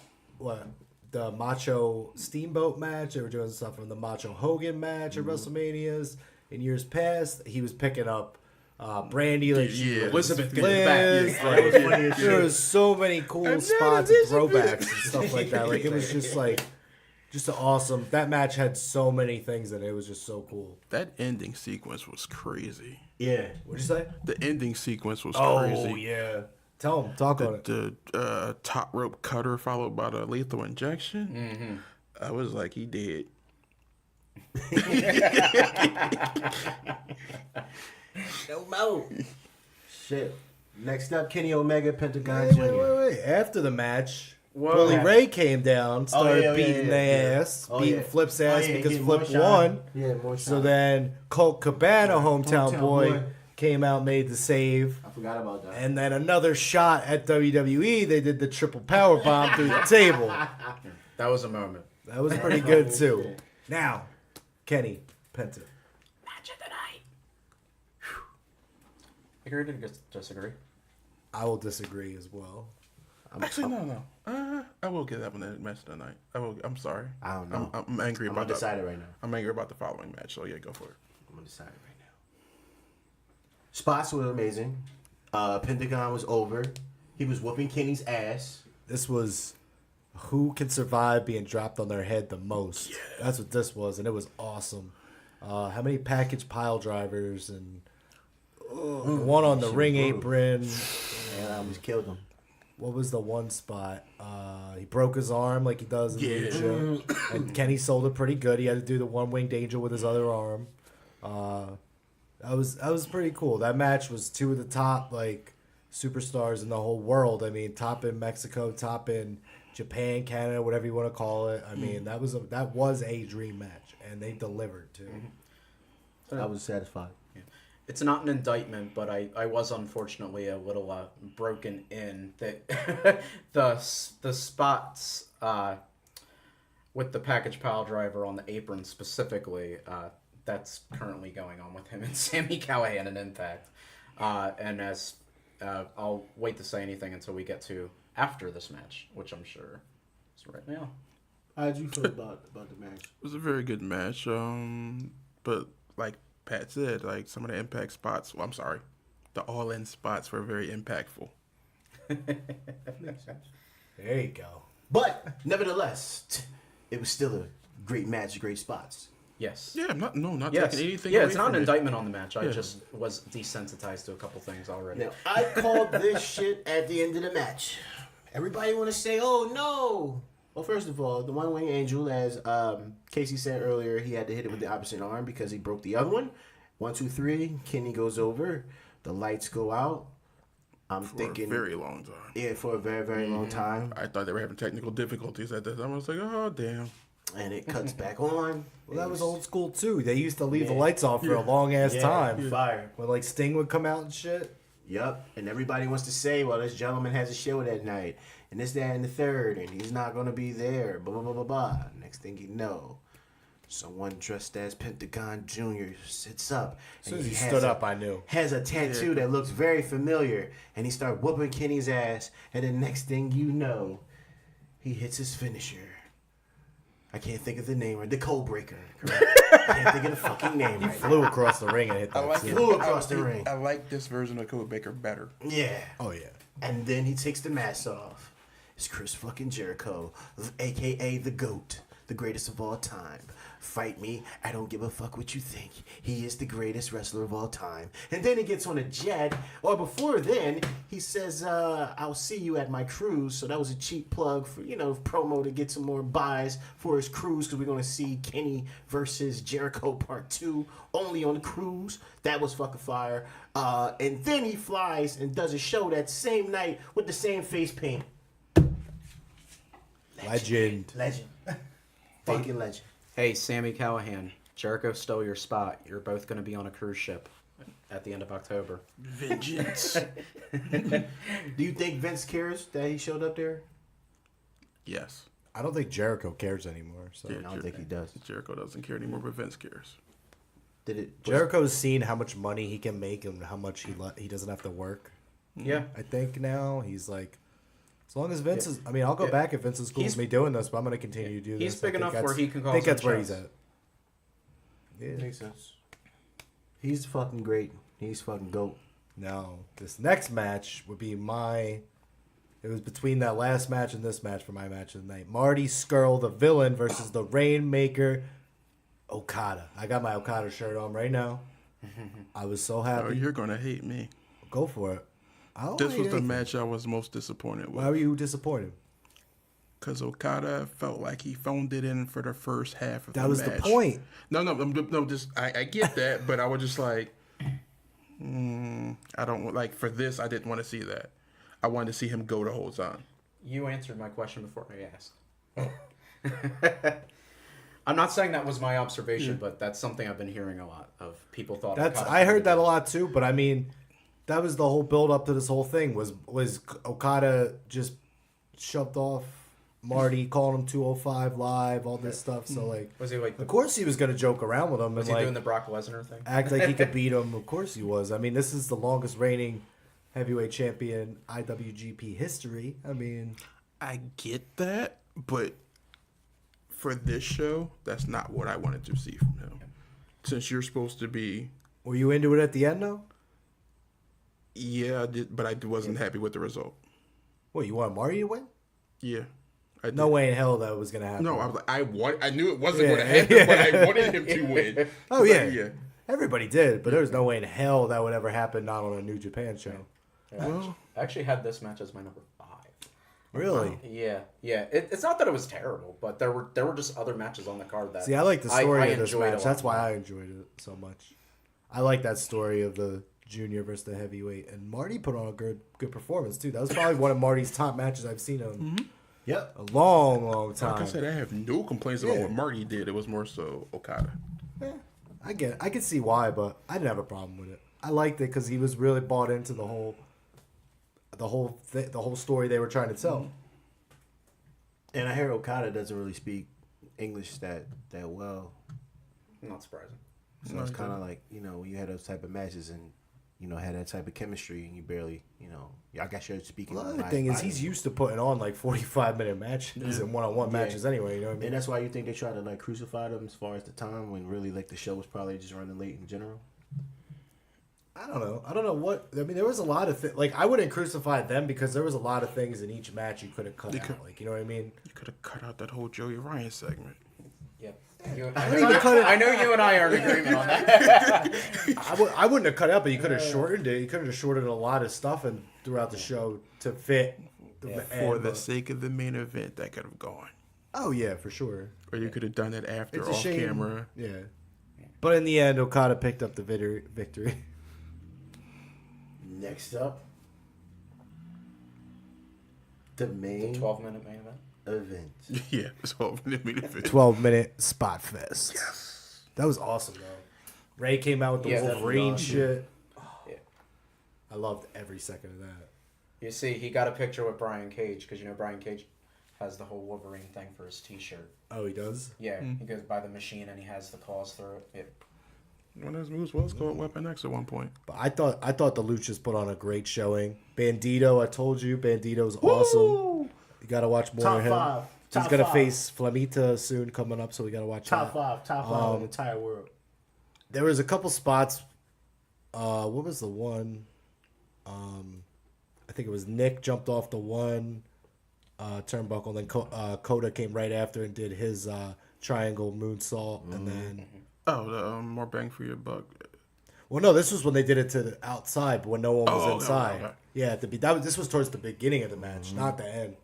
Macho Steamboat match. They were doing stuff from the Macho Hogan match at WrestleManias. In years past, he was picking up Brandy, like Yeah. Elizabeth getting Liz, back. like, That was funny as there shit. was so many cool spots and throwbacks and stuff like that. Like it was just like just an awesome. That match had so many things in it. It was just so cool. That ending sequence was crazy. Yeah. What'd you say? The ending sequence was Oh crazy. yeah. Tell him. Talk on it. The top rope cutter followed by the lethal injection. I was like, he did. No more. Shit. Next up, Kenny Omega, Pentagon Jr. Wait. After the match, Whoa. Bully Ray came down, started yeah, beating their ass, beating Flip's ass because getting Flip more won. shine. Yeah, more So shine. then Colt Cabana, hometown boy, came out, made the save. I forgot about that. And then another shot at WWE. They did the triple power bomb through the table. That was a moment. That was pretty good too. Now, Kenny Penta. Match of the night. Agree to disagree? I will disagree as well. Actually, no. I will get that one the match tonight. I'm sorry. I don't know. I'm angry I'm about that. undecided right now. I'm angry about the following match. So yeah, go for it. I'm undecided right now. Spots were amazing. Pentagon was over. He was whooping Kenny's ass. This was who can survive being dropped on their head the most. Yeah. That's what this was, and it was awesome. How many package pile drivers and one on the ring apron. And I almost killed him. What was the one spot? He broke his arm like he does in Lucha. And Kenny sold it pretty good. He had to do the one winged angel with his other arm. That was pretty cool. That match was two of the top superstars in the whole world. I mean, top in Mexico, top in Japan, Canada, whatever you want to call it. I mean, that was a dream match, and they delivered too. I was satisfied. It's not an indictment, but I was unfortunately a little broken in that the spots with the package pile driver on the apron specifically. That's currently going on with him and Sami Callihan in Impact. And as I'll wait to say anything until we get to after this match, which I'm sure is right now. How did you feel about the match? It was a very good match. But like Pat said, like some of the impact spots. Well, I'm sorry, the all-in spots were very impactful. Makes sense. There you go. But nevertheless, it was still a great match, great spots. Yes. Yeah, I'm not Yes. taking anything. Yeah, away it's not from an it. indictment on the match. I just was desensitized to a couple things already. Now, I called this shit at the end of the match. Everybody want to say, "Oh no!" Well, first of all, the one wing angel, as Casey said earlier, he had to hit it with the opposite arm because he broke the other one. 1, 2, 3. Kenny goes over. The lights go out. I'm thinking a very long time. Yeah, for a very, very long time. I thought they were having technical difficulties at that time. I was like, oh damn. And it cuts back on. Well, that was old school too. They used to leave the lights off for a long ass time. Fire. When Sting would come out and shit. Yep. And everybody wants to say, well, this gentleman has a show that night. And this, that, and the third. And he's not going to be there. Blah, blah, blah, blah, blah. Next thing you know, someone dressed as Pentagon Jr. sits up. As soon as he stood up, I knew. Has a tattoo that looks very familiar. And he started whooping Kenny's ass. And the next thing you know, he hits his finisher. I can't think of the name. Or the Code Breaker. Correct? I can't think of the fucking name right now. Flew across the ring and hit that. Flew across the ring. I like this version of Code Baker better. Yeah. Oh, yeah. And then he takes the mask off. It's Chris fucking Jericho, a.k.a. the GOAT, the greatest of all time. Fight me. I don't give a fuck what you think. He is the greatest wrestler of all time. And then he gets on a jet. Or before then, he says, I'll see you at my cruise. So that was a cheap plug for, promo to get some more buys for his cruise. Because we're going to see Kenny versus Jericho Part 2 only on the cruise. That was fucking fire. And then he flies and does a show that same night with the same face paint. Legend. Fucking legend. Hey, Sami Callihan, Jericho stole your spot. You're both going to be on a cruise ship at the end of October. Vengeance. Do you think Vince cares that he showed up there? Yes. I don't think Jericho cares anymore. So Yeah, I don't think he does. Jericho doesn't care anymore, but Vince cares. Jericho's seen how much money he can make and how much he doesn't have to work. Yeah. I think now he's like, as long as Vince is, I mean, I'll go back if Vince is cool with me doing this, but I'm going to continue to do this. He's big enough where he can call I think some that's where shots. he's at. Yeah. Makes sense. He's fucking great. He's fucking GOAT. Now, this next match would be it was between that last match and this match for my match of the night. Marty Scurll, the villain, versus the Rainmaker, Okada. I got my Okada shirt on right now. I was so Oh, happy. you're going to hate me. Go for it. This was the match I was most disappointed with. Why were you disappointed? Because Okada felt like he phoned it in for the first half of the match. That was the point. No, just I get that, but I was just like, I don't like for this. I didn't want to see that. I wanted to see him go the whole time. You answered my question before I asked. I'm not saying that was my observation, but that's something I've been hearing a lot of people thought. I heard that a lot too, but I mean, that was the whole build up to this whole thing. Was Okada just shoved off Marty, calling him 205 live, all this stuff. So Was he like? of course he was gonna joke around with him Was and he doing the Brock Lesnar thing? act like he could beat him. Of course he was. I mean, this is the longest reigning heavyweight champion IWGP history. I mean, I get that, but for this show, that's not what I wanted to see from him. Since you're supposed to be, were you into it at the end though? yeah, I did, but I wasn't happy with the result. What, you want Marty to win? Yeah, No way in hell that was gonna happen. No, I was like, I knew it wasn't going to happen, but I wanted him to win. Oh yeah. Everybody did, but there was no way in hell that would ever happen not on a New Japan show. Yeah, Well, I actually had this match as my number 5. Really? Yeah. It's not that it was terrible, but there were just other matches on the card that. See, I like the story of this enjoyed a match. lot That's why more. I enjoyed it so much. I like that story of the junior versus the heavyweight, and Marty put on a good performance too. That was probably one of Marty's top matches I've seen in Yep. a long time. like I said, I have no complaints about what Marty did. It was more so Okada. I get it. I can see why, but I didn't have a problem with it. I liked it because he was really bought into the whole story they were trying to tell. And I hear Okada doesn't really speak English that well. Not surprising. So it's kind of like, when you had those type of matches and, had that type of chemistry and you barely, I guess you're speaking. Well, the other thing is he's used to putting on like 45-minute matches and one-on-one matches anyway, you know what I mean? And that's why you think they try to like crucify them as far as the time when really like the show was probably just running late in general? I don't know what, I mean, there was a lot of things, like I wouldn't crucify them because there was a lot of things in each match you could have cut out, like, you know what I mean? You could have cut out that whole Joey Ryan segment. Yep. I know you and I are in agreement on that. I wouldn't have cut out, but you could have shortened it. You could have shortened a lot of stuff and throughout the show to fit. For the sake of the main event, that could have gone. Oh yeah, for sure. Or you could have done it after It's a off shame. camera. Yeah. But in the end, Okada picked up the victory. Next up, the main 12-minute main event. event. Yeah, it's all in the main event. 12-minute spot fest. Yes. That was awesome, though. Ray came out with the Wolverine awesome. shit. Yeah. I loved every second of that. You see, he got a picture with Brian Cage because Brian Cage has the whole Wolverine thing for his T-shirt. Oh, he does? Yeah, he goes by the machine and he has the claws through it. One of his moves was called Weapon X at one point. But I thought the Luchas put on a great showing. Bandito, I told you, Bandito's awesome. You got to watch more Top of him. five. He's Top going to five. face Flamita soon coming up, so we got to watch Top that. five in the entire world. There was a couple spots. What was the one? I think it was Nick jumped off the one turnbuckle, and then Coda came right after and did his triangle moonsault, and then. Oh, the more bang for your buck. Well, no, this was when they did it to the outside, but when no one was Oh, inside. okay. Yeah, this was towards the beginning of the match, not the end.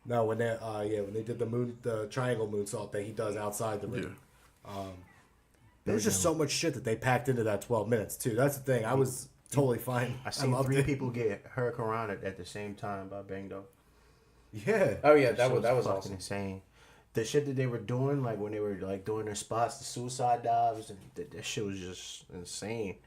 No, when they did the triangle moonsault that he does outside the ring. There was just so much shit that they packed into that 12 minutes too. That's the thing. I was totally fine. I seen loved 3 it. people get Hurricane at the same time by Bangdo. Yeah. Oh yeah, that shit was fucking awesome. insane. The shit that they were doing, like when they were like doing their spots, the suicide dives, and that shit was just insane.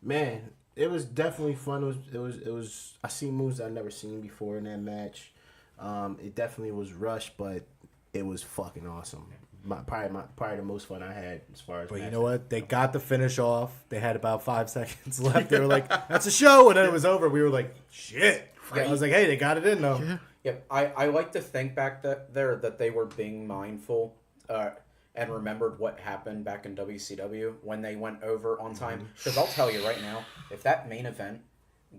Man, it was definitely fun. It was. I seen moves I've never seen before in that match. It definitely was rushed, but it was fucking awesome. Probably the most fun I had as far as. But you know what? They got the finish off. They had about 5 seconds left. They were like, "That's a show," and then it was over. We were like, "Shit!" I was like, "Hey, they got it in though." Yeah. Yep, I like to think back that they were being mindful and remembered what happened back in WCW when they went over on time. Because I'll tell you right now, if that main event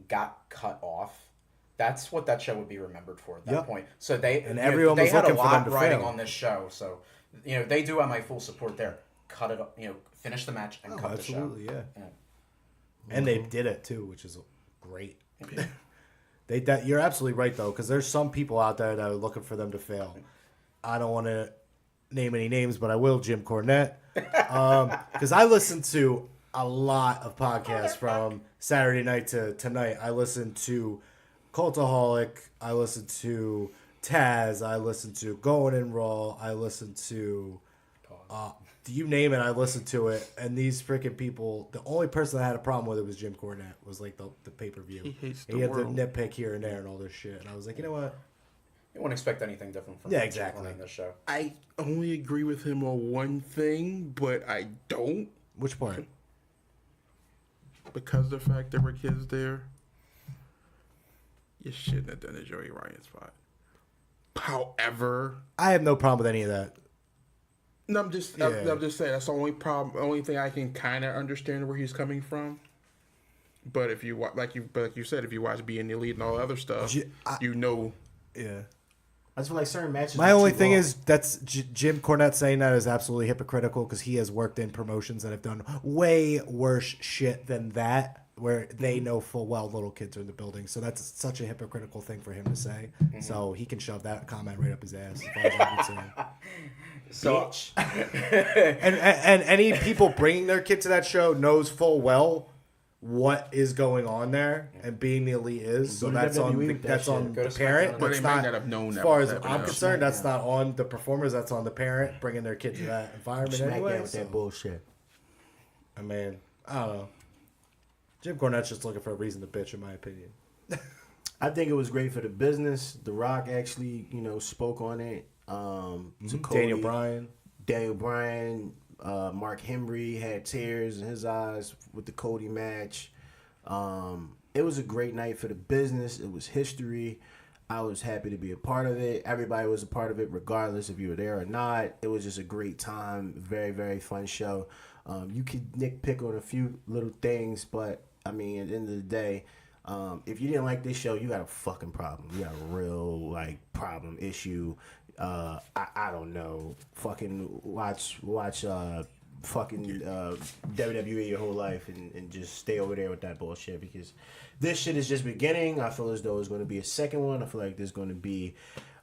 got cut off, that's what that show would be remembered for at that point. So everyone they was had a looking for them lot to riding fail. on this show. So they do have my full support there. Cut it, finish the match and cut Absolutely, the show. yeah. And they did it too, which is great. You're absolutely right though, because there's some people out there that are looking for them to fail. I don't want to name any names, but I will. Jim Cornette, because I listen to a lot of podcasts from Saturday night to tonight. I listen to Cultaholic. I listen to Taz. I listen to Going in Raw. I listen to you name it, I listened to it, and these freaking people, the only person that had a problem with it was Jim Cornette, was like the pay-per-view. He hates the He had world. to nitpick here and there and all this shit, and I was like, you know what? You wouldn't expect anything different from Yeah, Jim exactly. Cornette in this show. I only agree with him on one thing, but I don't Which part? because of the fact there were kids there. You shouldn't have done a Joey Ryan spot. However, I have no problem with any of that. no, I'm just Yeah. I'm just saying that's the only problem, only thing I can kind of understand where he's coming from. But if you like you said, if you watch Being the Elite and all the other stuff, Yeah, you know. Yeah. I just feel like certain matches. My are only too thing long. is that's Jim Cornette saying that is absolutely hypocritical because he has worked in promotions that have done way worse shit than that, where they know full well little kids are in the building. So that's such a hypocritical thing for him to say. So he can shove that comment right up his ass. As far as I'm concerned. So, And any people bringing their kid to that show knows full well what is going on there and being the elite is. So Go to that's on WWE the, with that that's shit. on Go the to parent. SmackDown. But That's they might not, not have known as that far was as I'm happening. concerned, that's not on the performers. That's on the parent bringing their kid to that environment Smack anyway. down with So, that bullshit. I mean, I don't know. Jim Cornette's just looking for a reason to bitch, in my opinion. I think it was great for the business. The Rock actually, spoke on it. To Cody, Daniel Bryan, Mark Henry had tears in his eyes with the Cody match. It was a great night for the business. It was history. I was happy to be a part of it. Everybody was a part of it, regardless if you were there or not. It was just a great time. Very, very fun show. You could nitpick on a few little things, but I mean, at the end of the day, if you didn't like this show, you got a fucking problem. You got a real problem issue. I don't know. Fucking watch fucking WWE your whole life and just stay over there with that bullshit, because this shit is just beginning. I feel as though it's going to be a second one. I feel like there's going to be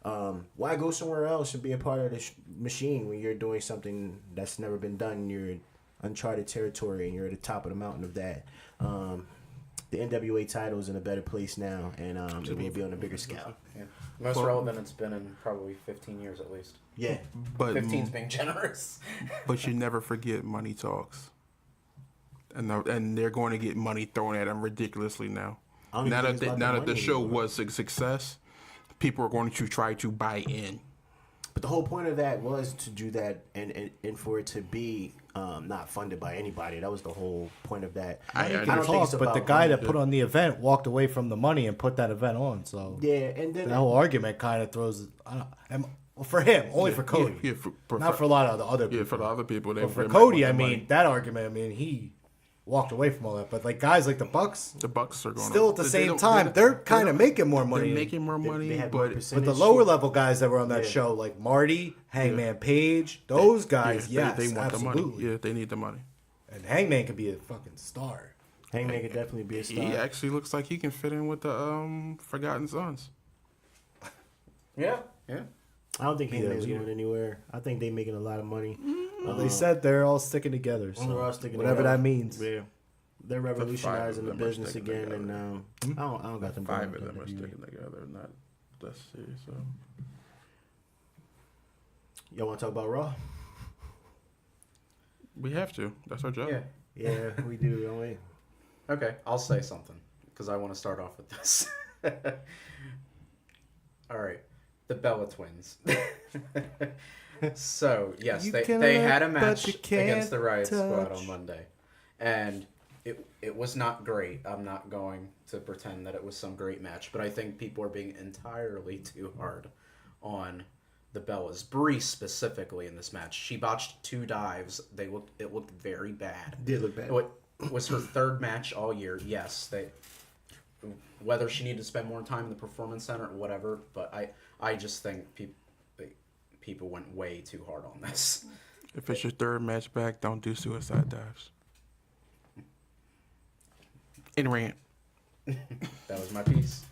why go somewhere else and be a part of this machine when you're doing something that's never been done. You're in uncharted territory and you're at the top of the mountain of that. The NWA title is in a better place now, and it will be on a bigger scale. yeah. Most relevant it's been in probably 15 years at least. Yeah. But 15's being generous. But you never forget money talks. And they're going to get money thrown at them ridiculously now. I don't even Now think that it's about now the that the money show anymore. was a success, people are going to try to buy in. But the whole point of that was to do that and for it to be not funded by anybody. That was the whole point of that. I don't don't think it's But the about guy money. that put on the event walked away from the money and put that event on. So Yeah, and then that whole argument kind of throws. Well, for him, only for Cody, Yeah, not for a lot of the other people. Yeah, for the other people. But for they might Cody, want I the mean, money. that argument. I mean, he walked away from all that. But like guys like the Bucks, The Bucks are going still at the same time, they're kind of making more money. They're making more money, they have more but percentage. But the lower level guys that were on that Yeah. show, like Marty, Hangman Page, those guys, yes, they want absolutely. the money. Yeah, they need the money. And Hangman could be a fucking star. Hangman could definitely be a star. He actually looks like he can fit in with the Forgotten Sons. Yeah, yeah. I don't think Hangman's leader. going anywhere. I think they're making a lot of money. Well, they said they're all sticking together. So They're all sticking whatever together. that means. Yeah. They're revolutionizing the them are business sticking again, together. and I don't got them. Five going of them are with WWE. sticking together. Not let's see. So Y'all want to talk about Raw? we have to. That's our job. Yeah. Yeah, we do, don't we? Okay, I'll say something because I want to start off with this. All right, the Bella Twins. So yes, You they can had a look, but match you can't against the Riot Squad touch. on Monday, and it was not great. I'm not going to pretend that it was some great match, but I think people are being entirely too hard on the Bellas. Bree specifically in this match, she botched 2 dives. It looked very bad. Did look bad. It was her 3rd match all year. Yes, whether she needed to spend more time in the performance center or whatever, but I just think people went way too hard on this. If it's your 3rd match back, don't do suicide dives. In rant. That was my piece.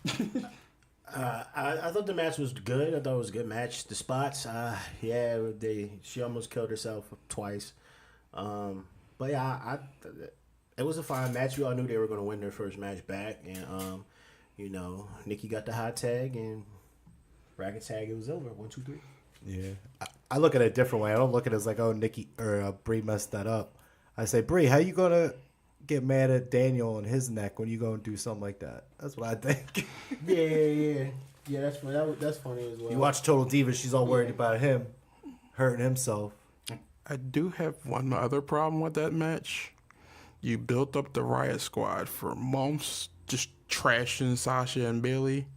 I thought the match was good. I thought it was a good match. The spots, she almost killed herself twice. But yeah, it was a fine match. We all knew they were going to win their first match back, and Nikki got the hot tag and racket tag. It was over. 1, 2, 3. Yeah, I look at it a different way. I don't look at it as like, oh, Nikki or Bree messed that up. I say, Bree, how you gonna get mad at Daniel and his neck when you go and do something like that? That's what I think. Yeah. That's funny. That's funny as well. You watch Total Divas, she's all worried about him hurting himself. I do have one other problem with that match. You built up the Riot Squad for months, just trashing Sasha and Bailey,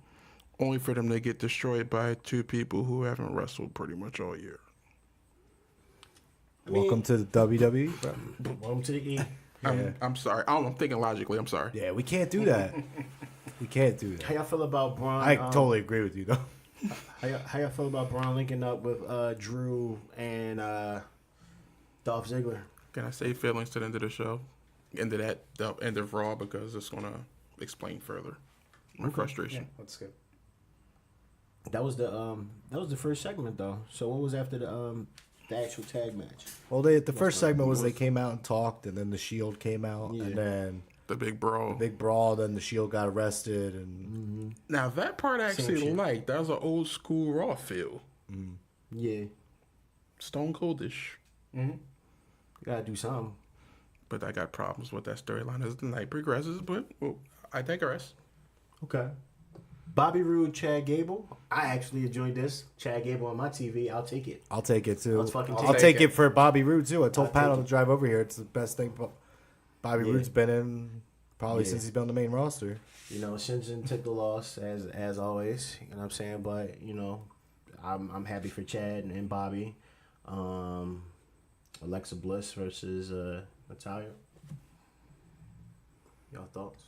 only for them to get destroyed by 2 people who haven't wrestled pretty much all year. Welcome to the WWE, bro. Welcome to the E. I'm sorry. I'm thinking logically. I'm sorry. Yeah, we can't do that. We can't do How that. y'all feel about Braun? I totally agree with you, though. How y'all feel about Braun linking up with Drew and Dolph Ziggler? Can I say feelings to the end of the show? End of Raw, because it's gonna explain further my frustration. Yeah, that's good. That was the first segment though. So what was after the actual tag match? Well, the first segment was they came out and talked, and then the Shield came out, Yeah. and then The big brawl. then the Shield got arrested, and Now that part I actually shit. liked. That was an old school Raw feel. Yeah, Stone Coldish. gotta do something. But I got problems with that storyline as the night progresses. But I digress. Okay. Bobby Roode, Chad Gable. I actually enjoyed this. Chad Gable on my TV. I'll take it. I'll take it too. Let's fucking I'll take take it. it for Bobby Roode too. I told I'll Pat take on the it. drive over here. It's the best thing Bobby Yeah. Roode's been in probably Yeah. since he's been on the main roster. You know, Shinjin took the loss as always. You know what I'm saying? But you know, I'm happy for Chad and Bobby. Alexa Bliss versus Natalia. Y'all thoughts?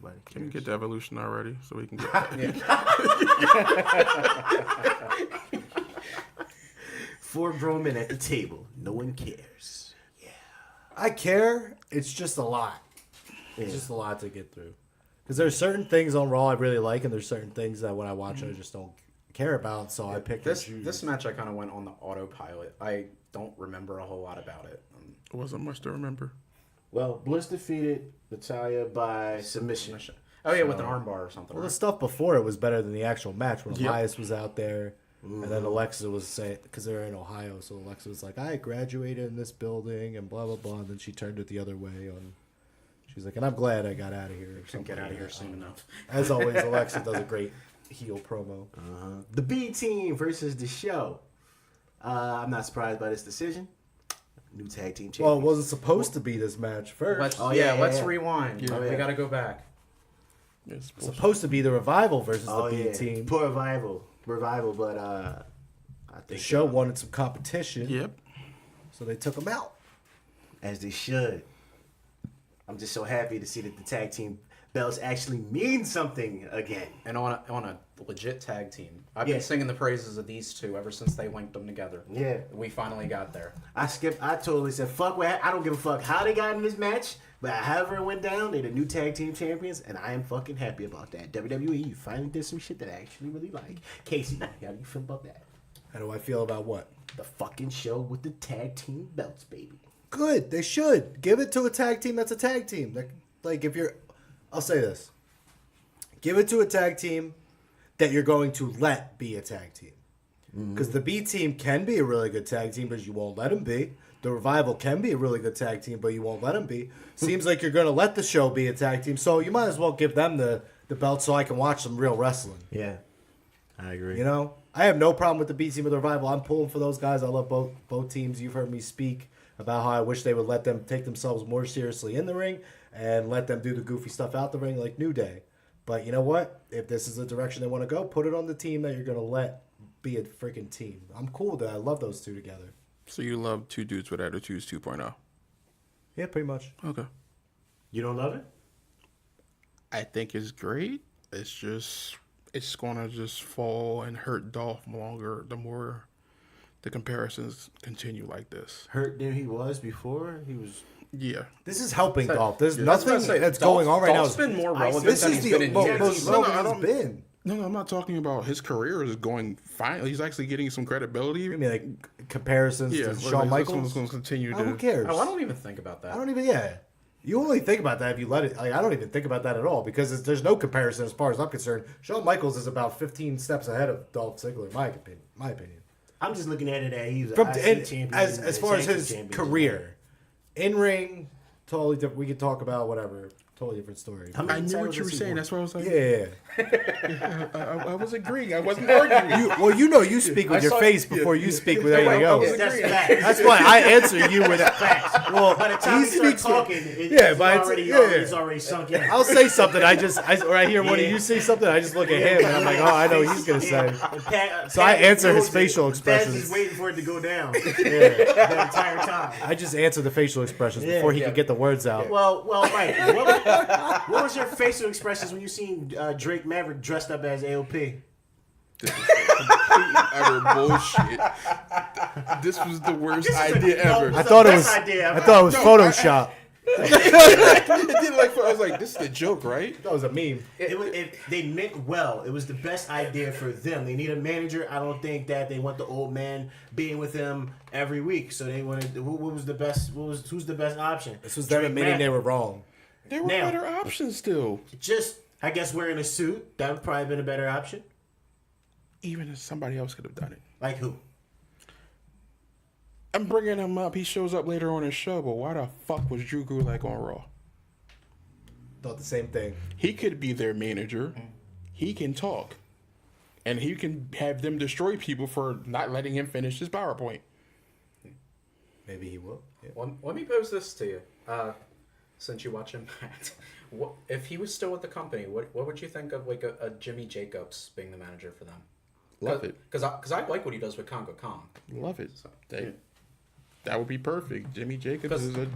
Nobody Can we cares? get the evolution already so we can get 4 grown men at the table. No one cares. I care. It's just a lot. It's Yeah. just a lot to get through. Because there's certain things on Raw I really like, and there's certain things that when I watch it, I just don't care about. So I pick This and choose. this match I kind of went on the autopilot. I don't remember a whole lot about it. It wasn't much to remember. Well, Bliss defeated Natalia by submission. Oh yeah, with an armbar or something. Well, the right? stuff before it was better than the actual match when Yep. Elias was out there. And then Alexa was saying, because they're in Ohio, so Alexa was like, I graduated in this building and blah, blah, blah. And then she turned it the other way. She's like, and I'm glad I got out of here. Or Couldn't something get out of like here that. soon enough. As always, Alexa does a great heel promo. The B team versus the show. I'm not surprised by this decision. New tag team champions. Well, it wasn't supposed to be this match first. Let's, Oh, yeah, let's yeah. rewind. Yeah. We got to go back. It's It's supposed to be the Revival versus Oh the B yeah, team. poor revival, but I The think show wanted some competition, Yep. so they took them out. as they should. I'm just so happy to see that the tag team belts actually mean something again. And on a legit tag team. I've Yeah. been singing the praises of these two ever since they linked them together. Yeah, We finally got there. I totally said fuck. I don't give a fuck how they got in this match, but however it went down, they're the new tag team champions, and I am fucking happy about that. WWE, you finally did some shit that I actually really like. Casey, how do you feel about that? How do I feel about what? The fucking show with the tag team belts, baby. Good. They should give it to a tag team that's a tag team. Like if you're, I'll say this: give it to a tag team that you're going to let be a tag team. Because the B team can be a really good tag team, but you won't let them be. The Revival can be a really good tag team, but you won't let them be. Seems like you're going to let the show be a tag team, so you might as well give them the belt so I can watch some real wrestling. Yeah, I agree. You know, I have no problem with the B team or the Revival. I'm pulling for those guys. I love both teams. You've heard me speak about how I wish they would let them take themselves more seriously in the ring and let them do the goofy stuff out the ring like New Day. But you know what? If this is the direction they want to go, put it on the team that you're going to let be a freaking team. I'm cool with that. I love those two together. So you love two dudes with attitudes 2.0. Yeah, pretty much. Okay. You don't love it? I think it's great. It's just it's gonna just fall and hurt Dolph longer the more the comparisons continue like this. Hurt than he was before. He was. Yeah. This is helping So- Dolph. There's I was gonna nothing say, that's Dolph- going on right Dolph's now. been more I- relevant This than is he's the been in most years. No, no, I relevant he's don't- been. No, I'm not talking about his career is going fine. He's actually getting some credibility. I mean, like comparisons Yeah, to like, Shawn this Michaels. one's going to continue Who to. cares? Oh, I don't even think about that. I don't even. Yeah, you only think about that if you let it. Like, I don't even think about that at all because there's no comparison as far as I'm concerned. Shawn Michaels is about 15 steps ahead of Dolph Ziggler, in my opinion. I'm just looking at it that he's From an IC and champion. as far as tag his champion. career, in ring, totally different. We could talk about whatever. Totally different story. How many I knew titles what you were has he saying. won? That's why I was like, Yeah. I was agreeing. I wasn't arguing. You speak with I your saw- face before you speak with Yeah, anything I was else. That's agreeing. facts. That's why I answer you with that. Well, By the time he he starts speaks talking, with, yeah, but it's- it's already sunk in. I'll say something. Or I hear one of you say something. I just look at him and I'm like, oh, I know what he's gonna say. So I answer his facial expressions. Pat's just waiting for it to go down the entire time. I just answer the facial expressions Yeah, before he yeah. could get the words out. Well, Mike, what was your facial expressions when you seen Drake Maverick dressed up as AOP? This is complete utter bullshit. This was the worst idea ever. I thought it was. idea I thought it was Photoshop. It did like I was like, this is a joke, right? That was a meme. They meant well. It was the best idea for them. They need a manager. I don't think that they want the old man being with them every week. So they wanted. What was the best? Who's the best option? This was them admitting they were wrong. There were Now- better options still. Just, I guess, wearing a suit. That would probably been a better option. Even if somebody else could have done it. Like who? I'm bringing him up. He shows up later on his show, but why the fuck was Drew Gulak on Raw? Thought the same thing. He could be their manager. He can talk. And he can have them destroy people for not letting him finish his PowerPoint. Maybe he will. Yeah. Let me pose this to you. Since you watch Impact, what if he was still with the company? What would you think of like a Jimmy Jacobs being the manager for them? Love it. Because I like what he does with Congo Kong. Love it. So, That would be perfect. Jimmy Jacobs is a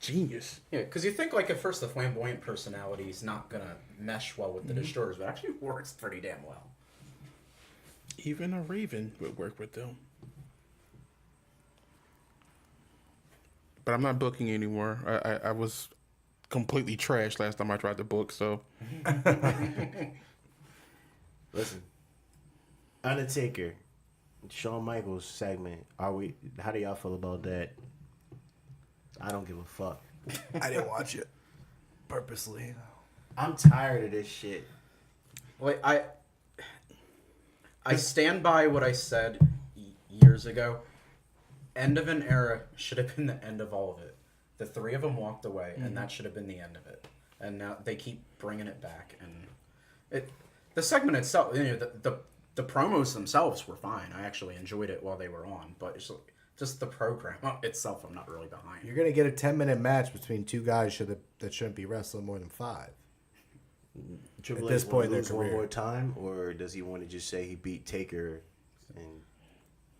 genius. Yeah, because you think like at first the flamboyant personality is not gonna mesh well with the Destroyers, but actually works pretty damn well. Even a Raven would work with them. But I'm not booking anymore. I was completely trashed last time I tried to book, so. Listen, Undertaker, Shawn Michaels segment. How do y'all feel about that? I don't give a fuck. I didn't watch it purposely. I'm tired of this shit. Like I stand by what I said years ago. End of an era should have been the end of all of it. The three of them walked away, and that should have been the end of it. And now they keep bringing it back, and the segment itself, you know, the promos themselves were fine. I actually enjoyed it while they were on, but it's just the program itself, I'm not really behind. You're gonna get a 10-minute match between two guys that shouldn't be wrestling more than 5. Triple At this H point in wanna their lose one career. more time, or does he want to just say he beat Taker? And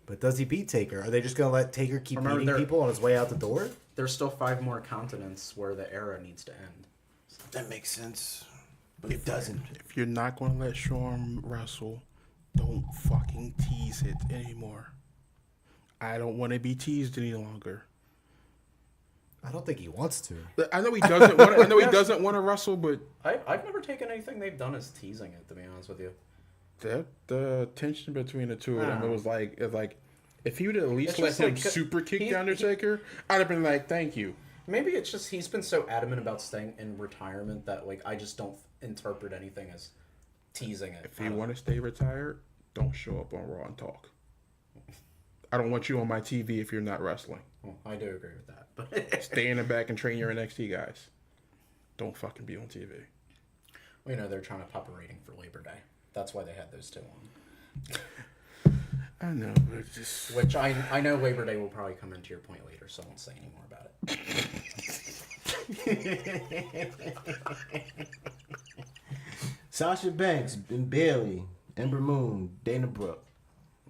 But does he beat Taker? Are they just gonna let Taker keep Remember, beating they're- people on his way out the door? There's still 5 more continents where the era needs to end. that makes sense, but it doesn't. If you're not going to let Shawn wrestle, don't fucking tease it anymore. I don't want to be teased any longer. I don't think he wants to. I know he doesn't want. I know he doesn't want to wrestle, but I've never taken anything they've done as teasing it, to be honest with you. the tension between the two of them, it was like if he would at least It's let just him like, super kick he- the Undertaker, I'd have been like, thank you. Maybe it's just he's been so adamant about staying in retirement that like I just don't interpret anything as teasing it. If you want to stay retired, don't show up on Raw and talk. I don't want you on my TV if you're not wrestling. Well, I do agree with that, but Stay in the back and train your NXT guys. Don't fucking be on TV. well, you know they're trying to pop a rating for Labor Day. That's why they had those two on. I know, but just Which I know Labor Day will probably come into your point later, so I won't say any more about it. Sasha Banks and Bailey, Ember Moon, Dana Brooke.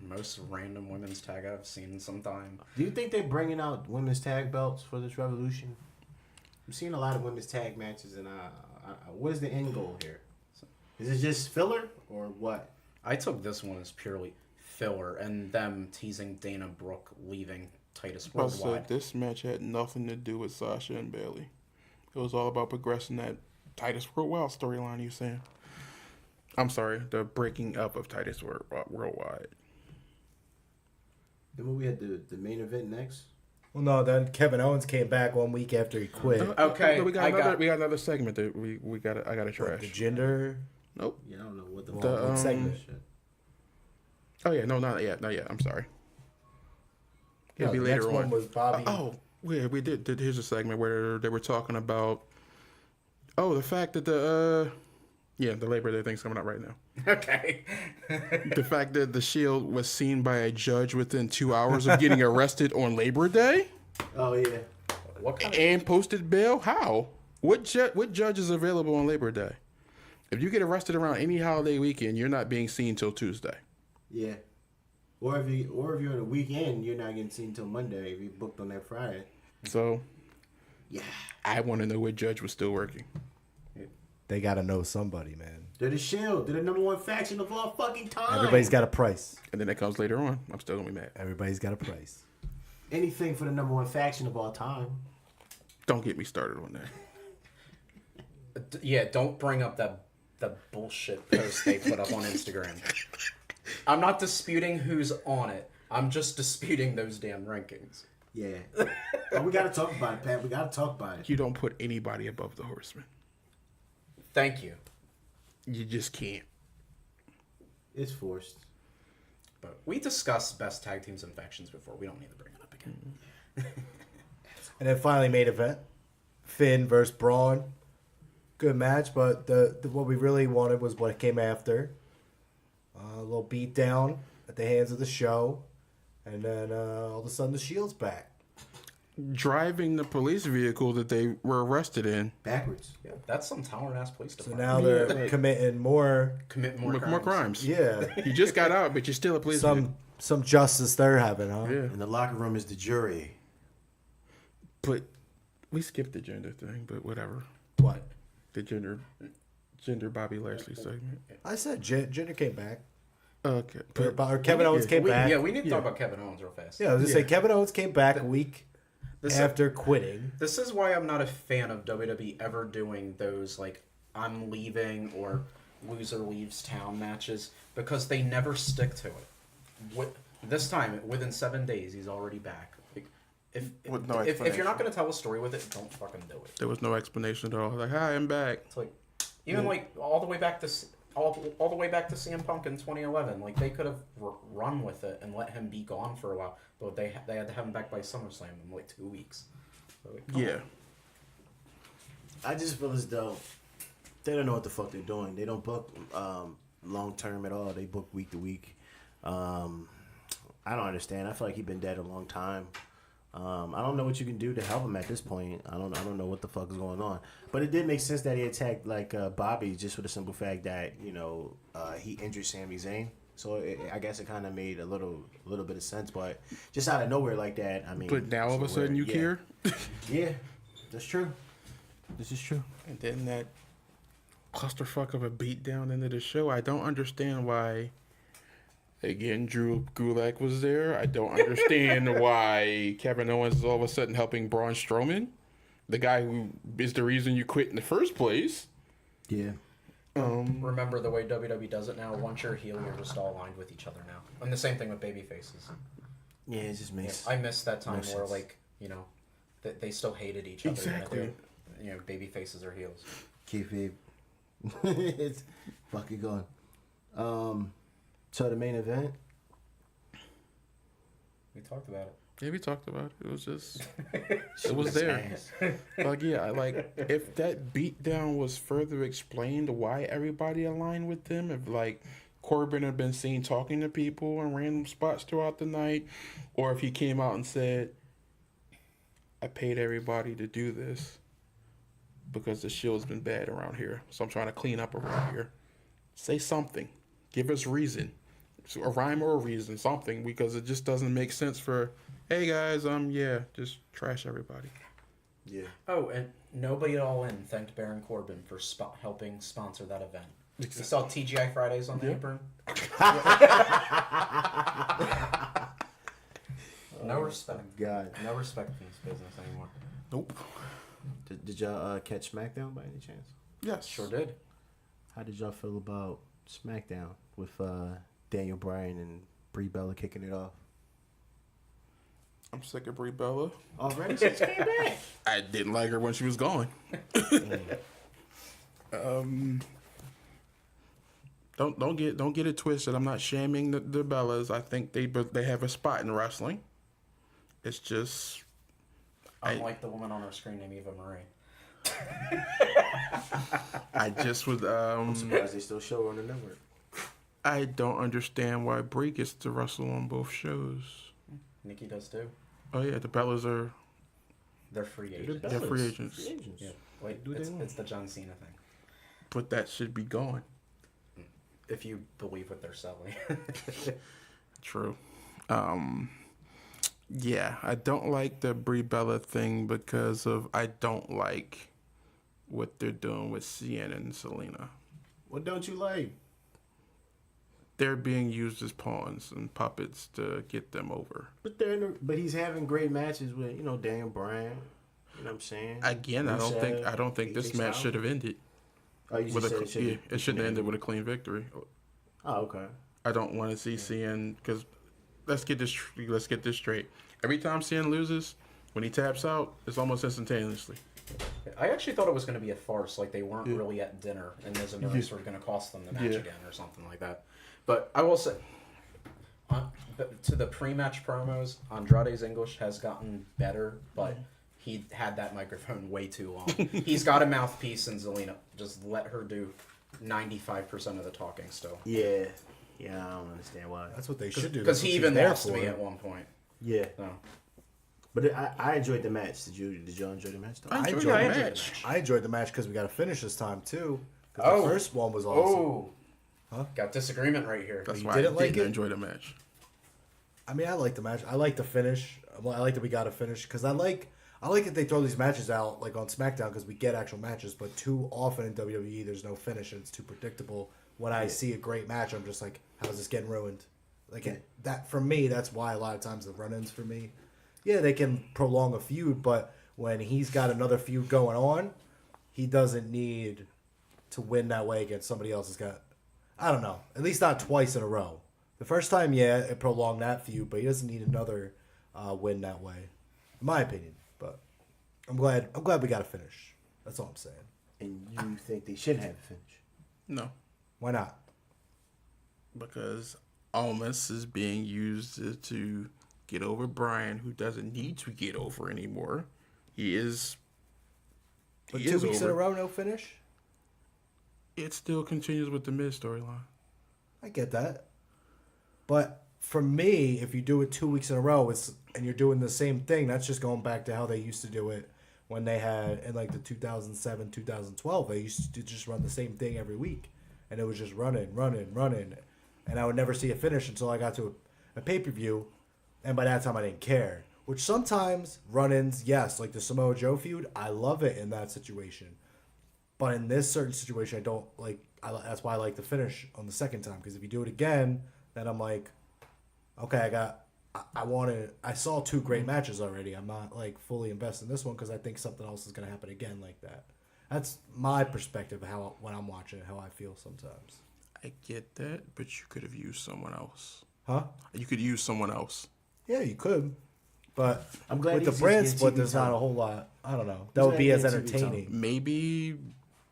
Most random women's tag I've seen in some time. Do you think they're bringing out women's tag belts for this Revolution? I'm seeing a lot of women's tag matches, and what is the end goal here? Is it just filler or what? I took this one as purely filler and them teasing Dana Brooke leaving Titus also, Worldwide. this match had nothing to do with Sasha and Bailey. It was all about progressing that Titus Worldwide storyline. You saying? I'm sorry, the breaking up of Titus Worldwide. Then we had the main event next. Well, no. Then Kevin Owens came back 1 week after he quit. Okay, we got I another. got- We got another segment that we got. I got to trash. The gender. Nope. Yeah, I don't know what the What segment? shit. Oh yeah, no, not yet. Not yet. I'm sorry. It'll No, be the later next on. one was Bobby. We did. Here's a segment where they were talking about. Oh, the fact that the Labor Day thing's coming up right now. Okay. The fact that the Shield was seen by a judge within 2 hours of getting arrested on Labor Day Oh yeah. What kind of and posted bail. How? What judge is available on Labor Day? If you get arrested around any holiday weekend, you're not being seen till Tuesday. Yeah. Or if you're on a weekend, you're not getting seen until Monday if you booked on that Friday. So Yeah. I want to know what judge was still working. They got to know somebody, man. They're the Shield. They're the number one faction of all fucking time. Everybody's got a price. And then that comes later on. I'm still gonna be mad. Everybody's got a price. Anything for the number one faction of all time. Don't get me started on that. Yeah, don't bring up the bullshit post they put up on Instagram. I'm not disputing who's on it. I'm just disputing those damn rankings. Yeah. Oh, we gotta talk about it, Pat. We gotta talk about it. You don't put anybody above the Horsemen. Thank you. You just can't. It's forced. But we discussed best tag teams and factions before. We don't need to bring it up again. And then finally, main event: Finn versus Braun. Good match, but the what we really wanted was what came after. A little beat down at the hands of the show, and then all of a sudden the Shield's back. Driving the police vehicle that they were arrested in. Backwards. Yeah, that's some tolerant ass police So department. now they're committing more. Commit more crimes. More crimes. Yeah, You just got out, but you're still a police vehicle. some justice they're having, huh? Yeah. In the locker room is the jury. But we skipped the gender thing, but whatever. What? The gender Bobby Lashley segment. I said Jinder came back. Okay. Or Kevin Owens came back. Yeah, we need to talk about Kevin Owens real fast. Yeah, I was just saying Kevin Owens came back a week after quitting. This is why I'm not a fan of WWE ever doing those, like, I'm leaving or loser leaves town matches, because they never stick to it. This time, within 7 days, he's already back. Like, With no if you're explanation. not going to tell a story with it, don't fucking do it. There was no explanation at all. Like, hi, I'm back. It's like, even like all the way back to all the way back to CM Punk in 2011. Like, they could have run with it and let him be gone for a while, but they had to have him back by SummerSlam in like 2 weeks. So, like, come Yeah. on. I just feel as though they don't know what the fuck they're doing. They don't book long term at all. They book week to week. I don't understand. I feel like he's been dead a long time. I don't know what you can do to help him at this point. I don't know what the fuck is going on. But it did make sense that he attacked Bobby, just for the simple fact that he injured Sami Zayn. So I guess it kind of made a little bit of sense. But just out of nowhere like that, I mean. But now all of a sudden you care? Yeah, that's true. This is true. And then that clusterfuck of a beatdown into the show. I don't understand why. Again, Drew Gulak was there. I don't understand why Kevin Owens is all of a sudden helping Braun Strowman, the guy who is the reason you quit in the first place. Yeah. Remember the way WWE does it now? Once you're a heel, you're just all aligned with each other now. And the same thing with baby faces. Yeah, it just makes. I miss that time no where, sense. they still hated each other. Exactly. Baby faces or heels. Kayfabe. It's fucking gone. So the main event. We talked about it. Yeah, we talked about it. It was just, it was there. If that beatdown was further explained, why everybody aligned with them, if Corbin had been seen talking to people in random spots throughout the night, or if he came out and said, I paid everybody to do this because the Shield's been bad around here, so I'm trying to clean up around here. Say something. Give us reason. A rhyme or a reason, something, because it just doesn't make sense for, hey guys, just trash everybody. Yeah. Oh, and nobody at All In thanked Baron Corbin for helping sponsor that event. You saw TGI Fridays on the apron? No respect. God. No respect in this business anymore. Nope. Did y'all catch SmackDown by any chance? Yes. Sure did. How did y'all feel about SmackDown with Daniel Bryan and Brie Bella kicking it off? I'm sick of Brie Bella. Already since she came back. I didn't like her when she was gone. Don't get it twisted. I'm not shaming the Bellas. I think they have a spot in wrestling. It's just Unlike the woman on our screen named Eva Marie. I just would I'm surprised they still show her on the network. I don't understand why Brie gets to wrestle on both shows. Nikki does too. Oh yeah, the Bellas are They're free agents. they're free agents. Free agents. Yeah. Wait, Do they want? it's the John Cena thing. But that should be gone. If you believe what they're selling. True. Yeah, I don't like the Brie Bella thing because I don't like what they're doing with Sienna and Selena. What don't you like? They're being used as pawns and puppets to get them over. But he's having great matches with Daniel Bryan. You know what I'm saying? Again, I don't think this AJ match Styles. should have ended. Oh, you just said It shouldn't have ended with a clean victory. Oh, okay. I don't want to see CN because let's get this straight. Every time CN loses, when he taps out, it's almost instantaneously. I actually thought it was going to be a farce, like they weren't really at dinner, and Miz and Maurice were going to cost them the match again or something like that. But I will say, to the pre-match promos, Andrade's English has gotten better, but he had that microphone way too long. He's got a mouthpiece, and Zelina just let her do 95% of the talking still. Yeah, I don't understand why. That's what they should do. Because he even lost to me at one point. Yeah. So. But I enjoyed the match. Did y'all enjoy the match? I enjoyed I the enjoyed match. I enjoyed the match because we got a finish this time too. 'Cause the first one was awesome. Got disagreement right here. That's You why didn't I like didn't it? enjoy the match. I mean, I like the match. I like the finish. I like that we got a finish because I like that they throw these matches out like on SmackDown because we get actual matches. But too often in WWE, there's no finish and it's too predictable. When I see a great match, I'm just like, how's this getting ruined? Like that for me, that's why a lot of times the run-ins for me, yeah, they can prolong a feud, but when he's got another feud going on, he doesn't need to win that way against somebody else who's got, I don't know, at least not twice in a row. The first time, yeah, it prolonged that feud, but he doesn't need another win that way, in my opinion. But I'm glad we got a finish. That's all I'm saying. And you think they should have a finish? No, Why not? because Almas is being used to get over Bryan, who doesn't need to get over anymore. He is. But he 2 is weeks in over. a row, no finish? It still continues with the Miz storyline. I get that. But for me, if you do it 2 weeks in a row, and you're doing the same thing, that's just going back to how they used to do it when they had, in like the 2007, 2012, they used to just run the same thing every week. And it was just running. And I would never see a finish until I got to a pay-per-view. And by that time, I didn't care. Which sometimes run-ins, yes, like the Samoa Joe feud, I love it in that situation. But in this certain situation, I don't like. That's why I like the finish on the second time. Because if you do it again, then I'm like, okay, I saw 2 great matches already. I'm not like fully invested in this one because I think something else is going to happen again like that. That's my perspective of how when I'm watching it, how I feel sometimes. I get that, but you could have used someone else. Huh? You could use someone else. Yeah, you could. But I'm glad with the he's brand getting split, TV there's not time. a whole lot. I don't know. That He's would be not as getting TV time. entertaining. Maybe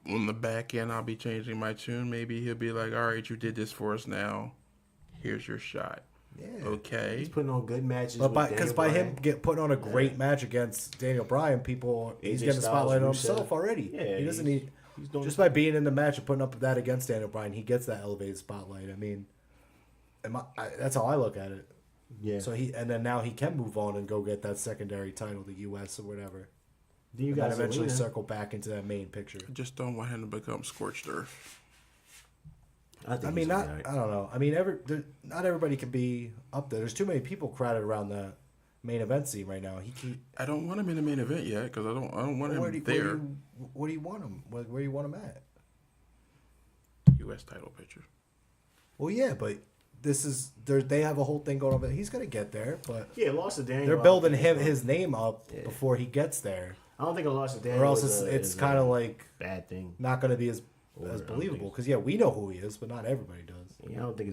on the back end, I'll be changing my tune. Maybe he'll be like, all right, you did this for us now. Here's your shot. Yeah. Okay. He's putting on good matches. But because by him putting on a great match against Daniel Bryan, he's AJ getting the Styles, spotlight on Rusev. himself already. Yeah, He doesn't need. He's doing Just by being in the match and putting up that against Daniel Bryan, he gets that elevated spotlight. I mean, that's how I look at it. Yeah. So then now he can move on and go get that secondary title, the U.S. or whatever. Then you And then guys eventually circle back into that main picture. I just don't want him to become scorched earth. I don't know. I mean, not everybody can be up there. There's too many people crowded around the main event scene right now. I don't want him in the main event yet because I don't want him there. Where do you want him? Where do you want him at? U.S. title picture. Well, yeah, but they have a whole thing going on. But he's gonna get there. But Yeah, lost to Daniel. they're building his name up before he gets there, I don't think a loss to Daniel. or else it's kind of like bad thing. not gonna be as I don't believable. think Because we know who he is, but not everybody does. Yeah, I don't think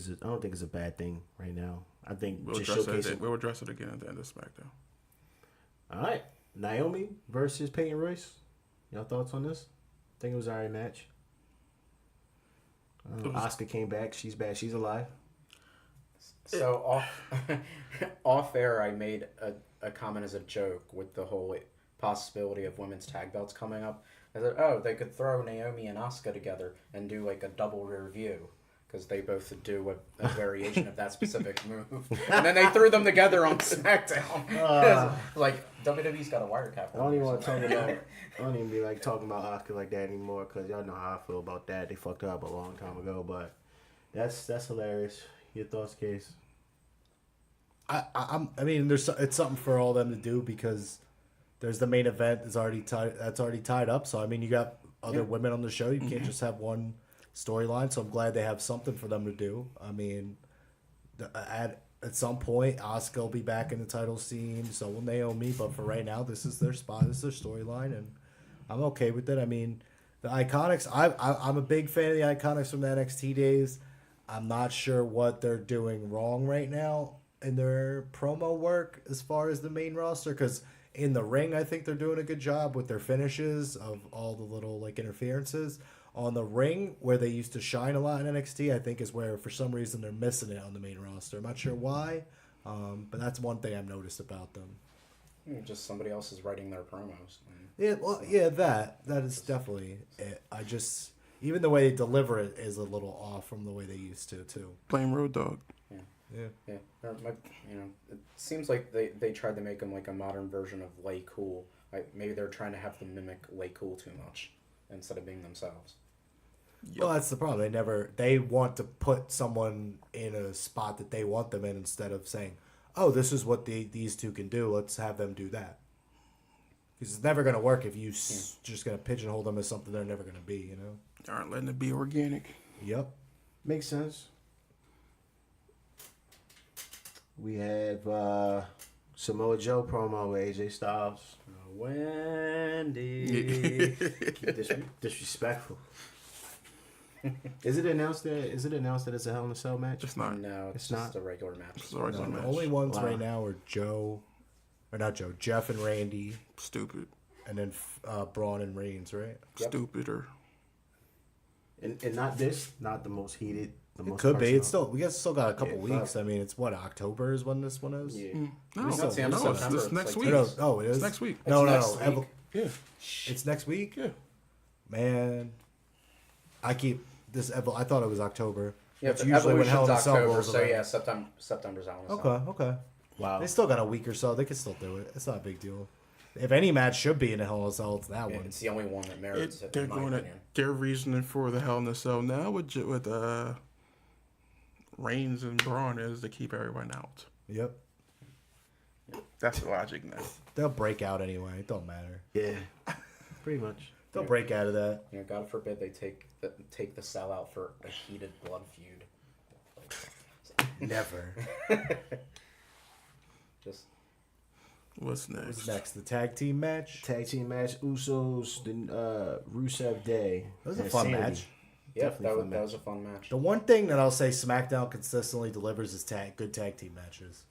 it's a bad thing right now. I think We'll just address showcasing. we'll address it again at the end of SmackDown. All right, Naomi versus Peyton Royce. Y'all thoughts on this? I think it was an alright match. Oscar came back. She's back. She's alive. So off air, I made a comment as a joke with the whole possibility of women's tag belts coming up. I said, oh, they could throw Naomi and Asuka together and do like a double rear view because they both do a variation of that specific move. And then they threw them together on SmackDown. Like WWE's got a wiretap. I don't even want to talk about. I don't even be like talking about Oscar like that anymore because y'all know how I feel about that. They fucked her up a long time ago, but that's hilarious. Your thoughts, Case? I mean, it's something for all them to do because there's the main event that's already tied up. So I mean, you got other women on the show. You can't just have one storyline. So I'm glad they have something for them to do. I mean, at some point, Asuka will be back in the title scene. So will Naomi. But for right now, this is their spot. This is their storyline, and I'm okay with it. I mean, the Iconics. I'm a big fan of the Iconics from the NXT days. I'm not sure what they're doing wrong right now in their promo work as far as the main roster, because in the ring, I think they're doing a good job with their finishes of all the little like interferences. On the ring, where they used to shine a lot in NXT, I think is where for some reason they're missing it on the main roster. I'm not sure why, but that's one thing I've noticed about them. Just somebody else is writing their promos. Yeah, well, yeah, that is definitely it. I just even the way they deliver it is a little off from the way they used to too. Blame Road Dogg. Yeah. It seems like they tried to make him like a modern version of Lay Cool. Maybe they're trying to have them mimic Lay Cool too much instead of being themselves. Yep. Well, that's the problem. They want to put someone in a spot that they want them in instead of saying, "Oh, this is what these two can do. Let's have them do that." Because it's never going to work if you just going to pigeonhole them as something they're never going to be. You know. They aren't letting it be organic. Yep. Makes sense. We have Samoa Joe promo with AJ Styles. Wendy. Disrespectful. Is it announced that it's a Hell in a Cell match? It's not. No, it's It's just not. a regular match. It's a regular The match. only ones Wow. right now are Jeff and Randy, Stupid. and then Braun and Reigns, right? Yep. Stupider. And not the most heated. The It most could be. personal. We still got a couple Yeah, weeks. I mean, it's what, October is when this one is. Yeah. No, It's not the end of no, it's September, this it's next like week. Oh, it is It's next week. No, It's no, next no. week. Yeah. It's next week. Yeah. Man, I keep this. I thought it was October. Yeah, That's but usually when Hell in a Evolution's Cell October, rolls so around. yeah, September's Hell in a Okay, Cell. okay. Wow. They still got a week or so. They can still do it. It's not a big deal. If any match should be in a Hell in a Cell, it's that Yeah, one. it's the only one that merits it, They're in my going to. opinion. Their reasoning for the Hell in a Cell now with Reigns and Braun is to keep everyone out. Yep. That's the logic now. They'll break out anyway. It don't matter. Yeah. Pretty much. They'll break out of that. You know, God forbid they take the cell out for a heated blood feud. Never. Just What's next? What's next? The tag team match. Tag team match. Usos. The Rusev Day. That was a and fun Sanity. match. yeah, Definitely fun that match. was a fun match. The one thing that I'll say SmackDown consistently delivers is good tag team matches.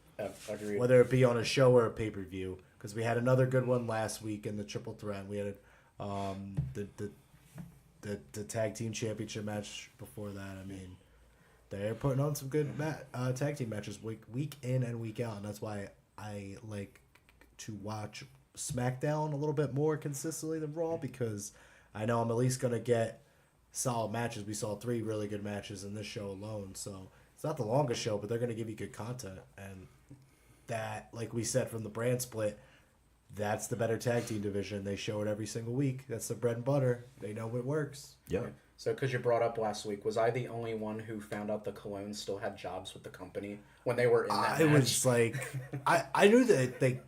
Agreed. Whether it be on a show or a pay per view, because we had another good one last week in the triple threat. We had the tag team championship match before that. I mean, they're putting on some good tag team matches week in and week out, and that's why I like to watch SmackDown a little bit more consistently than Raw, because I know I'm at least gonna get solid matches. We saw 3 really good matches in this show alone, so it's not the longest show, but they're gonna give you good content. And that, like we said from the brand split, that's the better tag team division. They show it every single week. That's the bread and butter. They know it works. Yep. So, because you brought up last week, was I the only one who found out the Colognes still had jobs with the company when they were in that I match? was like, I knew that they.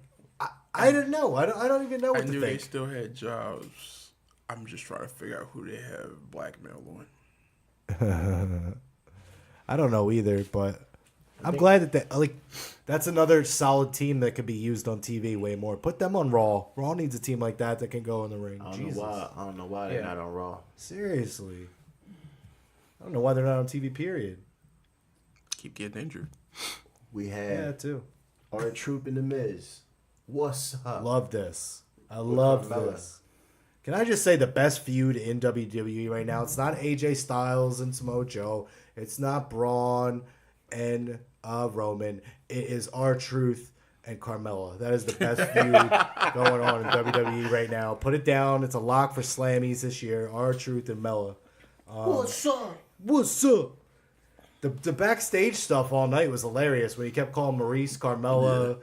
I didn't know. I don't even know what I to knew they think. still had jobs. I'm just trying to figure out who they have blackmail on. I don't know either, but I'm glad that that's another solid team that could be used on TV way more. Put them on Raw. Raw needs a team like that that can go in the ring. I don't know why they're Yeah. not on Raw. Seriously. I don't know why they're not on TV, period. Keep getting injured. We Yeah, have too. our troop in the Miz. What's up? Love this. I love Carmella. this. Can I just say the best feud in WWE right now? It's not AJ Styles and Samoa Joe. It's not Braun and Roman. It is R-Truth and Carmella. That is the best feud going on in WWE right now. Put it down. It's a lock for Slammies this year. R-Truth and Mella. What's up? What's up? The backstage stuff all night was hilarious when he kept calling Maurice Carmella,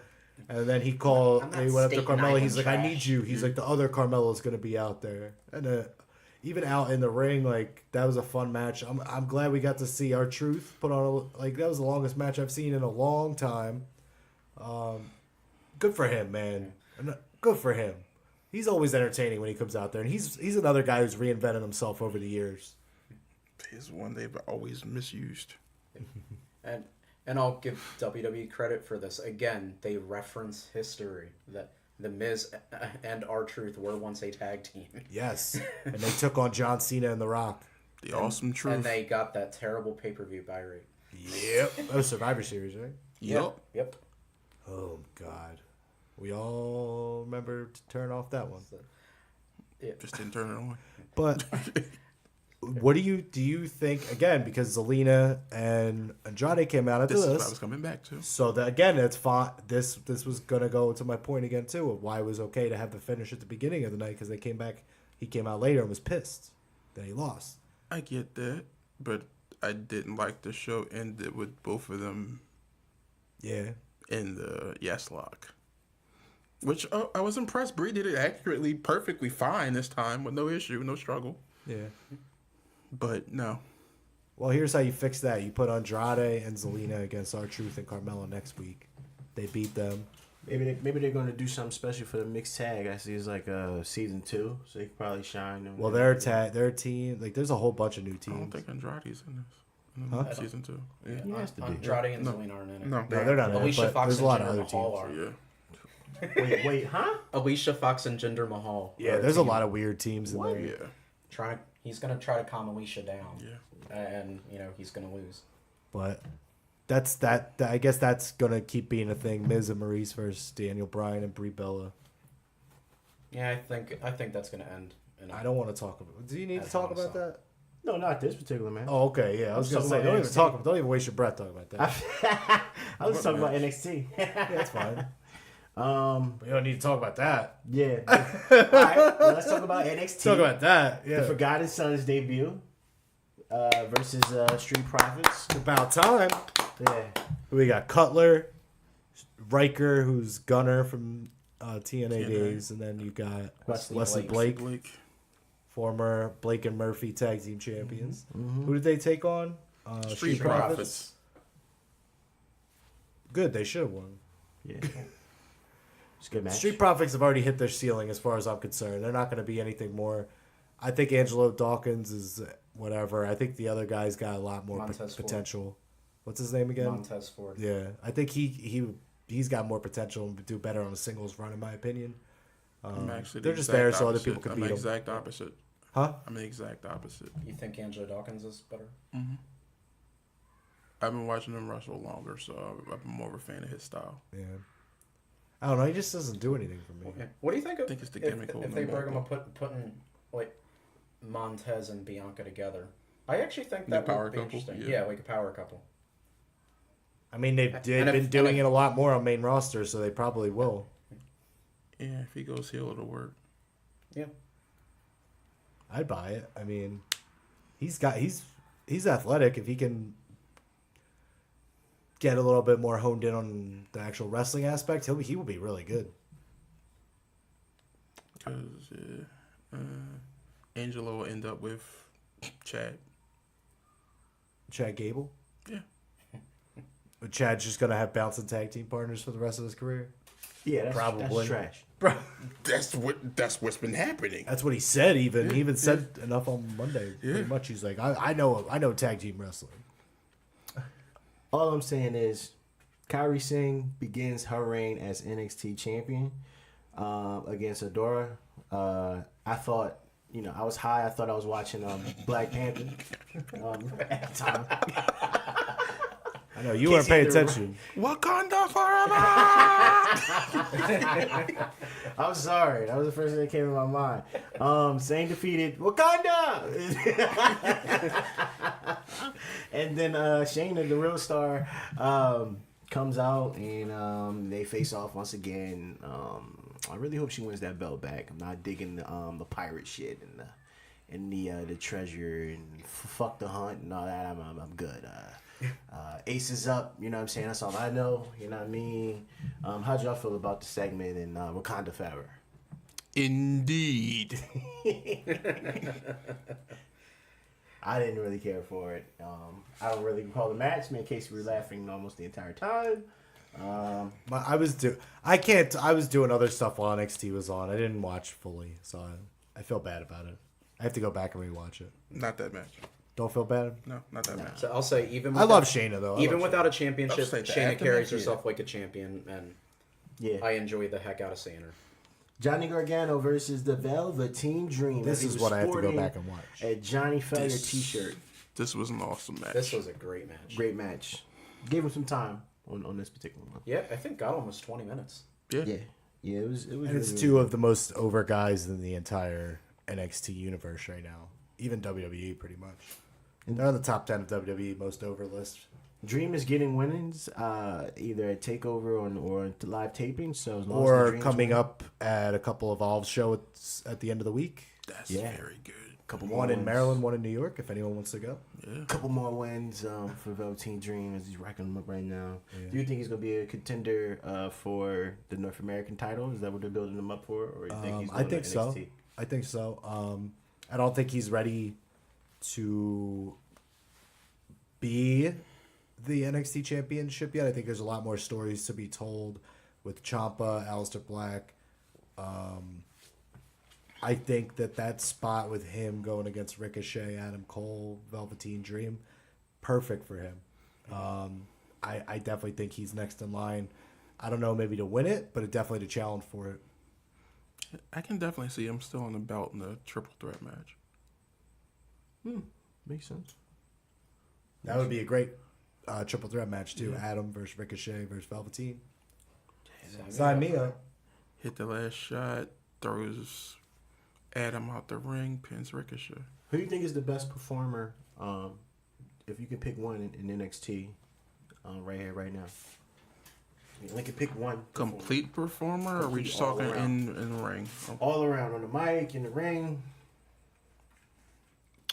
and then he I'm not went up to stating Carmella. I He's am like, "I trash." need you." He's like, "The other Carmella's gonna be out there," and even out in the ring, like that was a fun match. I'm glad we got to see our truth put on. That was the longest match I've seen in a long time. Good for him, man. Good for him. He's always entertaining when he comes out there, and he's another guy who's reinvented himself over the years. is one they've always misused. And I'll give WWE credit for this. Again, they reference history that The Miz and R-Truth were once a tag team. Yes, and they took on John Cena and The Rock. The awesome truth. And they got that terrible pay-per-view buy rate. Yep, that was Survivor Series, right? Yep. Oh God, we all remember to turn off that one. Just didn't turn it on. But what do you think again? Because Zelina and Andrade came out after This is this. what I was coming back to. So that again, it's fine. This was gonna go to my point again too of why it was okay to have the finish at the beginning of the night because they came back. He came out later and was pissed that he lost. I get that, but I didn't like the show ended with both of them Yeah, in the yes lock. Which I was impressed. Brie did it accurately, perfectly fine this time with no issue, no struggle. yeah. But no. Well, here's how you fix that. You put Andrade and Zelina against R-Truth and Carmella next week. They beat them. Maybe they're going to do something special for the mixed tag. I see it's like season 2, so they can probably shine. Well, their team, like there's a whole bunch of new I don't teams. think Andrade's in this. Huh? Season 2. Yeah. He has to be. Andrade and Zelina aren't in it. No. No, they're not in it, Alicia but Fox there's and a lot of Jinder other Mahal teams. are. Yeah. Wait, huh? Alicia Fox and Jinder Mahal. Yeah, are there's a team. lot of weird teams in there. Yeah. He's gonna try to calm Alicia down. Yeah. And he's gonna lose. But that's that. I guess that's gonna keep being a thing. Miz and Maurice versus Daniel Bryan and Brie Bella. Yeah, I think that's gonna end. I don't want to talk about. Do you need to That's talk awesome. about that? No, not this particular man. Oh, okay. Yeah, I was I'm gonna say talking about NXT. Don't even waste your breath talking about that. I was talking about NXT. Yeah, that's fine. Um, We don't need to talk about that. yeah. All right, well, let's talk about NXT. Talk about that. Yeah. The Forgotten Sons debut versus Street Profits. About time. Yeah. We got Cutler, Riker, who's Gunner from TNA days, and then you got Wesley Blake, former Blake and Murphy tag team champions. Who did they take on? Street Profits. Good, they should have won. Yeah. It's a good match. Street Profits have already hit their ceiling as far as I'm concerned. They're not going to be anything more. I think Angelo Dawkins is whatever. I think the other guy's got a lot more Montez Ford. potential. What's his name again? Montez Ford. Yeah, I think he's got more potential and would do better on a singles run, in my opinion. I'm actually they're the just exact there so other opposite. people can I'm beat the them. exact opposite. Huh? I'm the exact opposite. You think Angelo Dawkins is better? I've been watching him wrestle longer, so I'm more of a fan of his style. Yeah. I don't know. He just doesn't do anything for me. Yeah. What do you think of think it's the gimmick if holding they him bring back. him putting like Montez and Bianca together? I actually think The that power would be couple? interesting. Yeah. Yeah, like a power couple. I mean, they've And been if- doing and if- it a lot more on main roster, so they probably will. Yeah, if he goes heel, it'll work. Yeah. I'd buy it. I mean, he's athletic. If he can get a little bit more honed in on the actual wrestling aspect, he will be really good. Because Angelo will end up with Chad. Chad Gable. Yeah. But Chad's just gonna have bouncing tag team partners for the rest of his career. Yeah, that's Probably. trash. Bro, That's what's been happening. that's what he said. He Yeah, even said enough on Monday. Yeah. Pretty much, he's like, I know tag team wrestling. All I'm saying is, Kairi Singh begins her reign as NXT champion against Adora. I thought, I was high. I thought I was watching Black Panther at the time. I know you weren't paying see the- attention. Wakanda forever! I'm sorry. That was the first thing that came to my mind. Zayn defeated Wakanda! And then Shayna, the real star, comes out and they face off once again. I really hope she wins that belt back. I'm not digging the pirate shit and the treasure and fuck the hunt and all that. I'm good. Ace is up, you know what I'm saying? That's all I know, you know what I mean? How'd y'all feel about the segment in Wakanda Forever? Indeed. I didn't really care for it. I don't really recall the match. Me and Casey were laughing almost the entire time. I was doing other stuff while NXT was on. I didn't watch fully, so I feel bad about it. I have to go back and rewatch it. Not that match. Don't feel bad. No, not that match. So I'll say even I love Shayna though. even without a championship, I'll say the Shayna aftermatch, carries yeah. herself like a champion, and Yeah. I enjoy the heck out of seeing her. Johnny Gargano versus the Velveteen Dream. This He is was what I have to go sporting back and watch. A Johnny Failure This- T-shirt. This was an awesome match. This was a great match. Great match. Gave him some time on this particular one. Yeah, I think got almost 20 minutes. Yeah. Yeah. It was. And it's really, two of the most over guys in the entire NXT universe right now. Even WWE, pretty much. They're on the top 10 of WWE most over list. Dream is getting winnings either at Takeover or live taping. So as long as the Or Dream's coming win, up at a couple of Evolve shows at the end of the week. That's Yeah. very good. couple more One in wins. Maryland, one in New York, if anyone wants to go. Yeah. Couple more wins for Velveteen Dream as he's racking them up right now. Do you think he's gonna be a contender for the North American title? Is that what they're building him up for, or you think he's going I think to so. NXT? I think so. I don't think he's ready to be the NXT championship yet. I think there's a lot more stories to be told with Ciampa, Aleister Black. I think that spot with him going against Ricochet, Adam Cole, Velveteen Dream, perfect for him. I definitely think he's next in line. I don't know, maybe to win it, but definitely to challenge for it. I can definitely see him still on the belt in the triple threat match. Makes sense. That would be a great triple threat match too. Adam versus Ricochet versus Velveteen. Sign me up. Hit the last shot, throws Adam out the ring, pins Ricochet. Who do you think is the best performer? If you could pick one in NXT, right here, right now. You only can pick one. Complete performer, or are we just Complete all talking around. in the ring? All around on the mic, in the ring,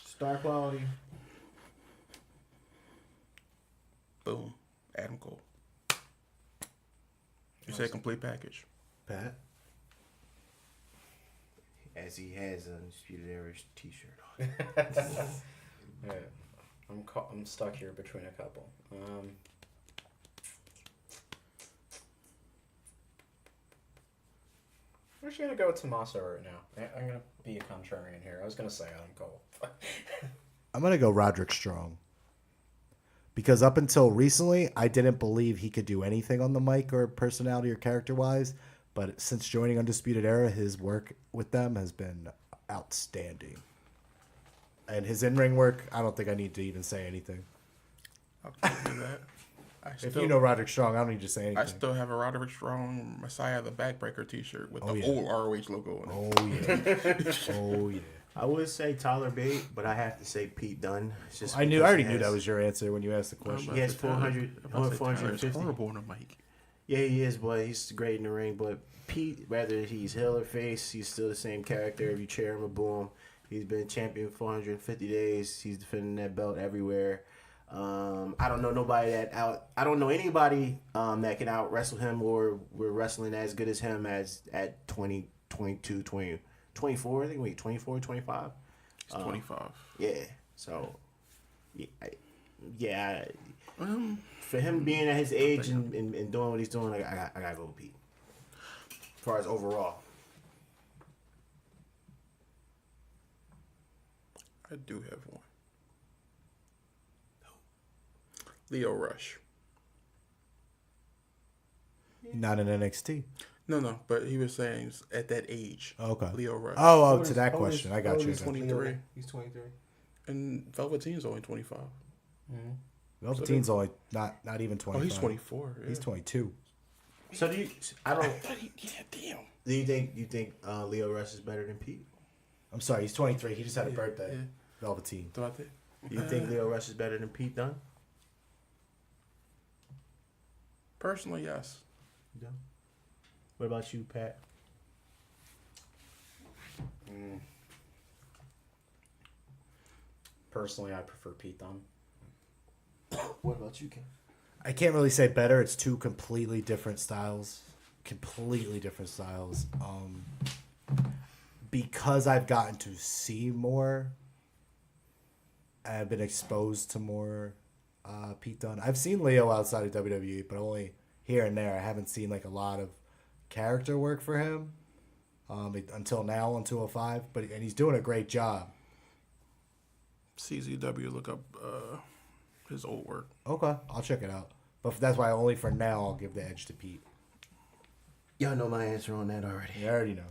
star quality. Boom. Adam Cole. You say complete package. Pat. As he has a Disputed Era T-shirt on. Yeah, I'm stuck here between a couple. I'm actually gonna go with Tommaso right now. I'm gonna be a contrarian here. I was gonna say Adam Cole. I'm gonna go Roderick Strong. Because up until recently, I didn't believe he could do anything on the mic or personality or character wise. But since joining Undisputed Era, his work with them has been outstanding. And his in-ring work, I don't think I need to even say anything. I'll do that. If you know Roderick Strong, I don't need to say anything. I still have a Roderick Strong Messiah the Backbreaker T-shirt with the yeah. old ROH logo on it. Oh yeah. Oh yeah. I would say Tyler Bate, but I have to say Pete Dunne. It's just I because already he knew has- that was your answer when you asked the question. He has 400 Tyler's 450. horrible on the mic. Yeah, he is, but he's great in the ring. But Pete, whether he's heel or face, he's still the same character. If you cheer him or boo him, he's been champion 450 days. He's defending that belt everywhere. I don't know nobody I don't know anybody that can out wrestle him or we're wrestling as good as him as at 20, 22, 20, 24. I think 24, 25. He's 25. Yeah. So, yeah. For him being at his age and doing what he's doing, I gotta go with Pete. As far as overall. I do have one. Leo Rush. Not in NXT. No, but he was saying at that age. Okay. Leo Rush. Oh, to that question. I got you. He's 23. He's 23. And Velveteen's only 25. Velveteen's only not even 25. Oh, he's 24. Yeah. He's 22. So I don't. Yeah, damn. Do you think Leo Rush is better than Pete? I'm sorry, he's 23. He just had a birthday. Yeah. Velveteen. Thought that. Do you think Leo Rush is better than Pete Dunne? Personally, yes. Yeah. What about you, Pat? Personally, I prefer Pete Dunne. What about you, Ken? I can't really say better. It's two completely different styles. Completely different styles. Because I've gotten to see more, I've been exposed to more Pete Dunne. I've seen Leo outside of WWE, but only here and there. I haven't seen like a lot of character work for him until now on 205. And he's doing a great job. CZW. Look up his old work. Okay, I'll check it out. But that's why only for now I'll give the edge to Pete. Y'all know my answer on that already. You already know.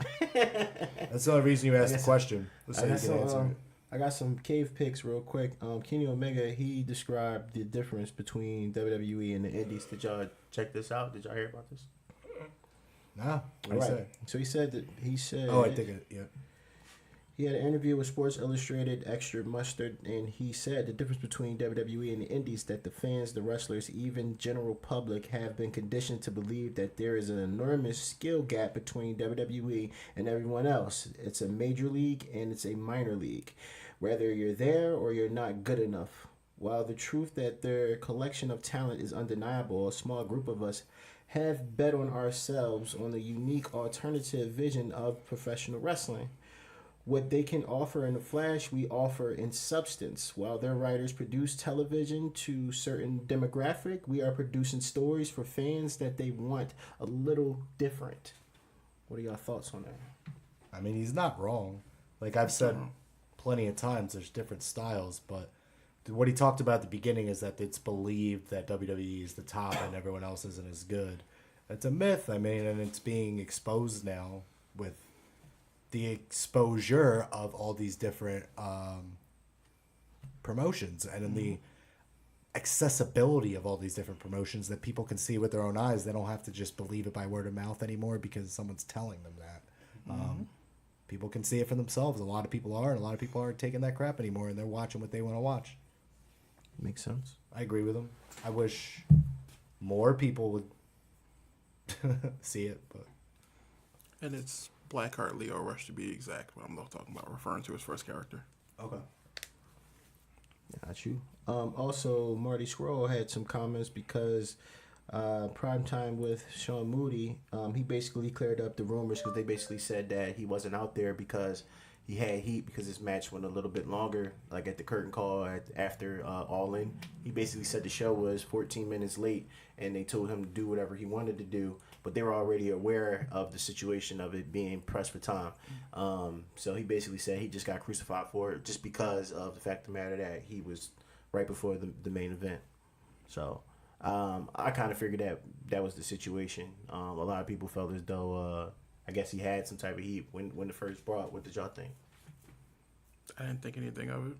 That's the only reason you asked the question. So you can answer it. I got some cave picks real quick. Kenny Omega, he described the difference between WWE and the Indies. Did y'all check this out? Did y'all hear about this? Nah. What Right. say? So he said. Oh, I think it. Yeah. He had an interview with Sports Illustrated Extra Mustard, and he said the difference between WWE and the Indies that the fans, the wrestlers, even general public have been conditioned to believe that there is an enormous skill gap between WWE and everyone else. It's a major league and it's a minor league. Whether you're there or you're not good enough. While the truth that their collection of talent is undeniable, a small group of us have bet on ourselves on the unique alternative vision of professional wrestling. What they can offer in the flash, we offer in substance. While their writers produce television to certain demographic, we are producing stories for fans that they want a little different. What are y'all thoughts on that? I mean, he's not wrong. Like I've said plenty of times, there's different styles, but what he talked about at the beginning is that it's believed that WWE is the top and everyone else isn't as good. It's a myth, I mean, and it's being exposed now with the exposure of all these different promotions and in the accessibility of all these different promotions that people can see with their own eyes. They don't have to just believe it by word of mouth anymore because someone's telling them that. People can see it for themselves. A lot of people are, and a lot of people aren't taking that crap anymore, and they're watching what they want to watch. Makes sense. I agree with him. I wish more people would see it, but And it's Blackheart Leo Rush to be exact. What I'm not talking about, referring to his first character. okay. Got you. Also, Marty Scurll had some comments because Prime Time with Sean Moody, he basically cleared up the rumors because they basically said that he wasn't out there because he had heat because his match went a little bit longer, like at the curtain call after All In. He basically said the show was 14 minutes late and they told him to do whatever he wanted to do, but they were already aware of the situation of it being pressed for time. So he basically said he just got crucified for it just because of the fact of the matter that he was right before the main event. So I kind of figured that was the situation. A lot of people felt as though I guess he had some type of heat when the first brought. What did y'all think? I didn't think anything of it.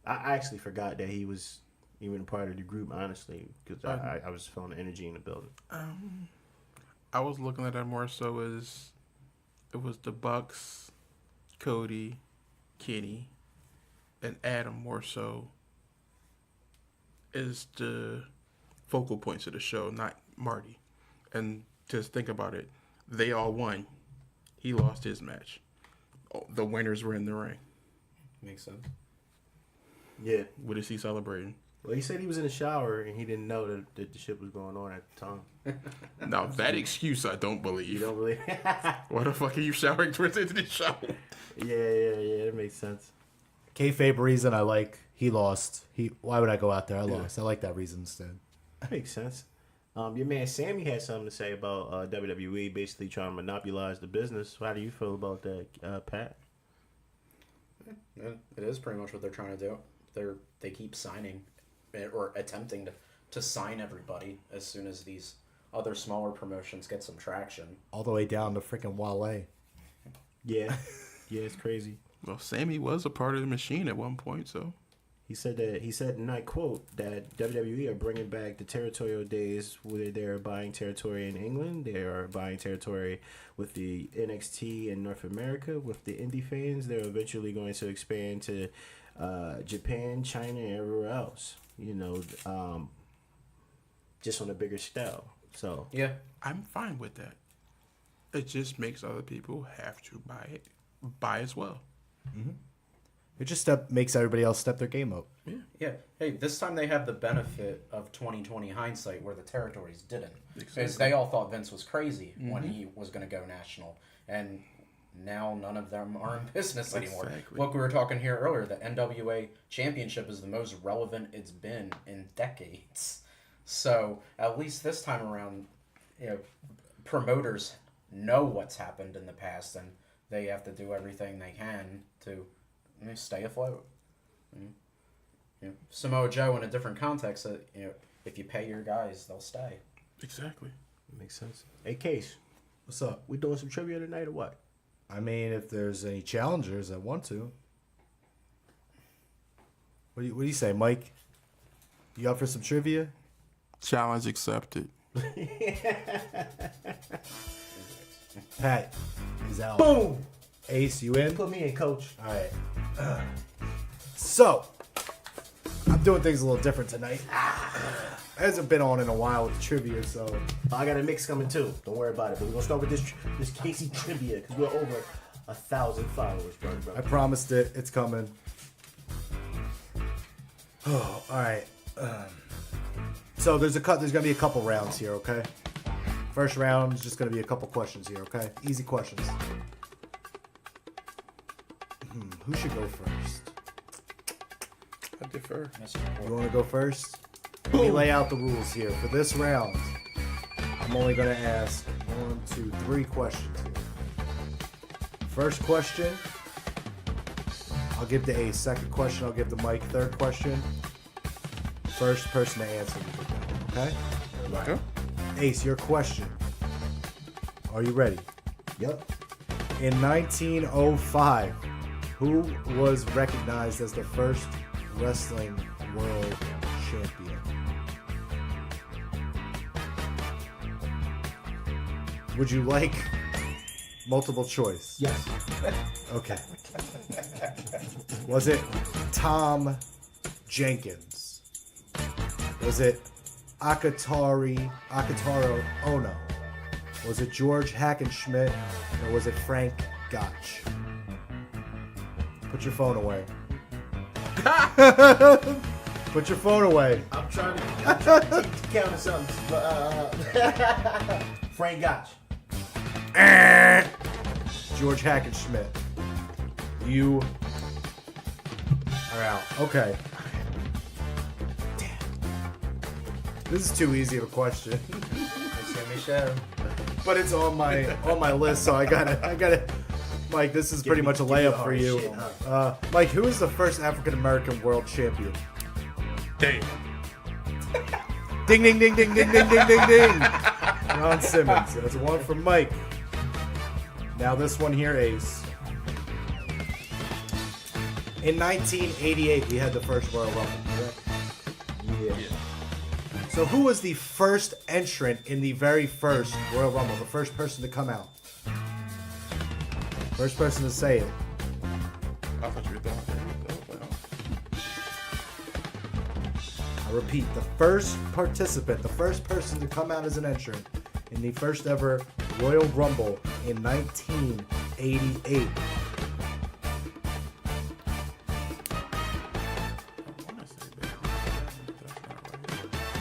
I actually forgot that he was even a part of the group, honestly, because I was feeling the energy in the building. I was looking at that more so as it was the Bucks, Cody, Kenny, and Adam more so is the focal points of the show, not Marty. And just think about it. They all won. He lost his match. The winners were in the ring. Makes sense. Yeah. What is he celebrating? Well, he said he was in the shower and he didn't know that the shit was going on at the time. Now, that excuse I don't believe. You don't believe? Why the fuck are you showering towards the end of the show? Yeah. That makes sense. Kayfabe reason, I like he lost. Why would I go out there? I lost. I like that reason instead. That makes sense. Your man Sammy had something to say about WWE basically trying to monopolize the business. How do you feel about that, Pat? Yeah, it is pretty much what they're trying to do. They keep signing or attempting to sign everybody as soon as these other smaller promotions get some traction. All the way down to freaking Wale. Yeah. Yeah, it's crazy. Well, Sammy was a part of the machine at one point, so. He said, and I quote, that WWE are bringing back the territorial days where they're buying territory in England. They are buying territory with the NXT in North America. With the indie fans, they're eventually going to expand to Japan, China, and everywhere else. You know, just on a bigger scale. So Yeah. I'm fine with that. It just makes other people have to buy as well. Mm-hmm. It just makes everybody else step their game up. Yeah. Hey, this time they have the benefit of 2020 hindsight where the territories didn't. Because they all thought Vince was crazy when he was going to go national. And now none of them are in business anymore. Exactly. Look, we were talking here earlier, the NWA Championship is the most relevant it's been in decades. So at least this time around, you know, promoters know what's happened in the past and they have to do everything they can to stay afloat. Samoa Joe in a different context. If you pay your guys, they'll stay. Exactly. Makes sense. Hey, Case, What's up? we doing some trivia tonight or what? I mean, if there's any challengers that want to. What do you say, Mike? You up for some trivia? Challenge accepted. Pat is out. Boom! Ace, you in? Put me in, coach. All right. So, I'm doing things a little different tonight. Hasn't been on in a while with the trivia, so I got a mix coming too. Don't worry about it. But we're gonna start with this Casey trivia because we're over 1,000 followers, bro. I promised it. It's coming. Oh, all right. So there's gonna be a couple rounds here, okay? First round is just gonna be a couple questions here, okay? Easy questions. Who should go first? I defer. You want to go first? Let me lay out the rules here. For this round, I'm only going to ask 1, 2, 3 questions here. First question, I'll give to Ace. Second question, I'll give to Mike. Third question, first person to answer will get that one, okay? Okay. Ace, your question. Are you ready? Yep. In 1905, who was recognized as the first wrestling world champion? Would you like multiple choice? Yes. Okay. Was it Tom Jenkins? Was it Akataro Ono? Was it George Hackenschmidt? Or was it Frank Gotch? Put your phone away. Put your phone away. I'm trying to keep count of something. But, Frank Gotch. George Hackenschmidt. You are out. Okay. Damn. This is too easy of a question. But it's on my list, so I gotta. Mike, this is pretty much a layup for you. Shit, huh? Mike, who is the first African American world champion? Damn. Ding ding ding ding ding ding ding ding ding. Ron Simmons. That's one for Mike. Now this one here, Ace. In 1988, we had the first Royal Rumble, correct? Yeah. So who was the first entrant in the very first Royal Rumble? The first person to come out? First person to say it. I thought you were done. I repeat, the first participant, the first person to come out as an entrant in the first ever Royal Rumble in 1988.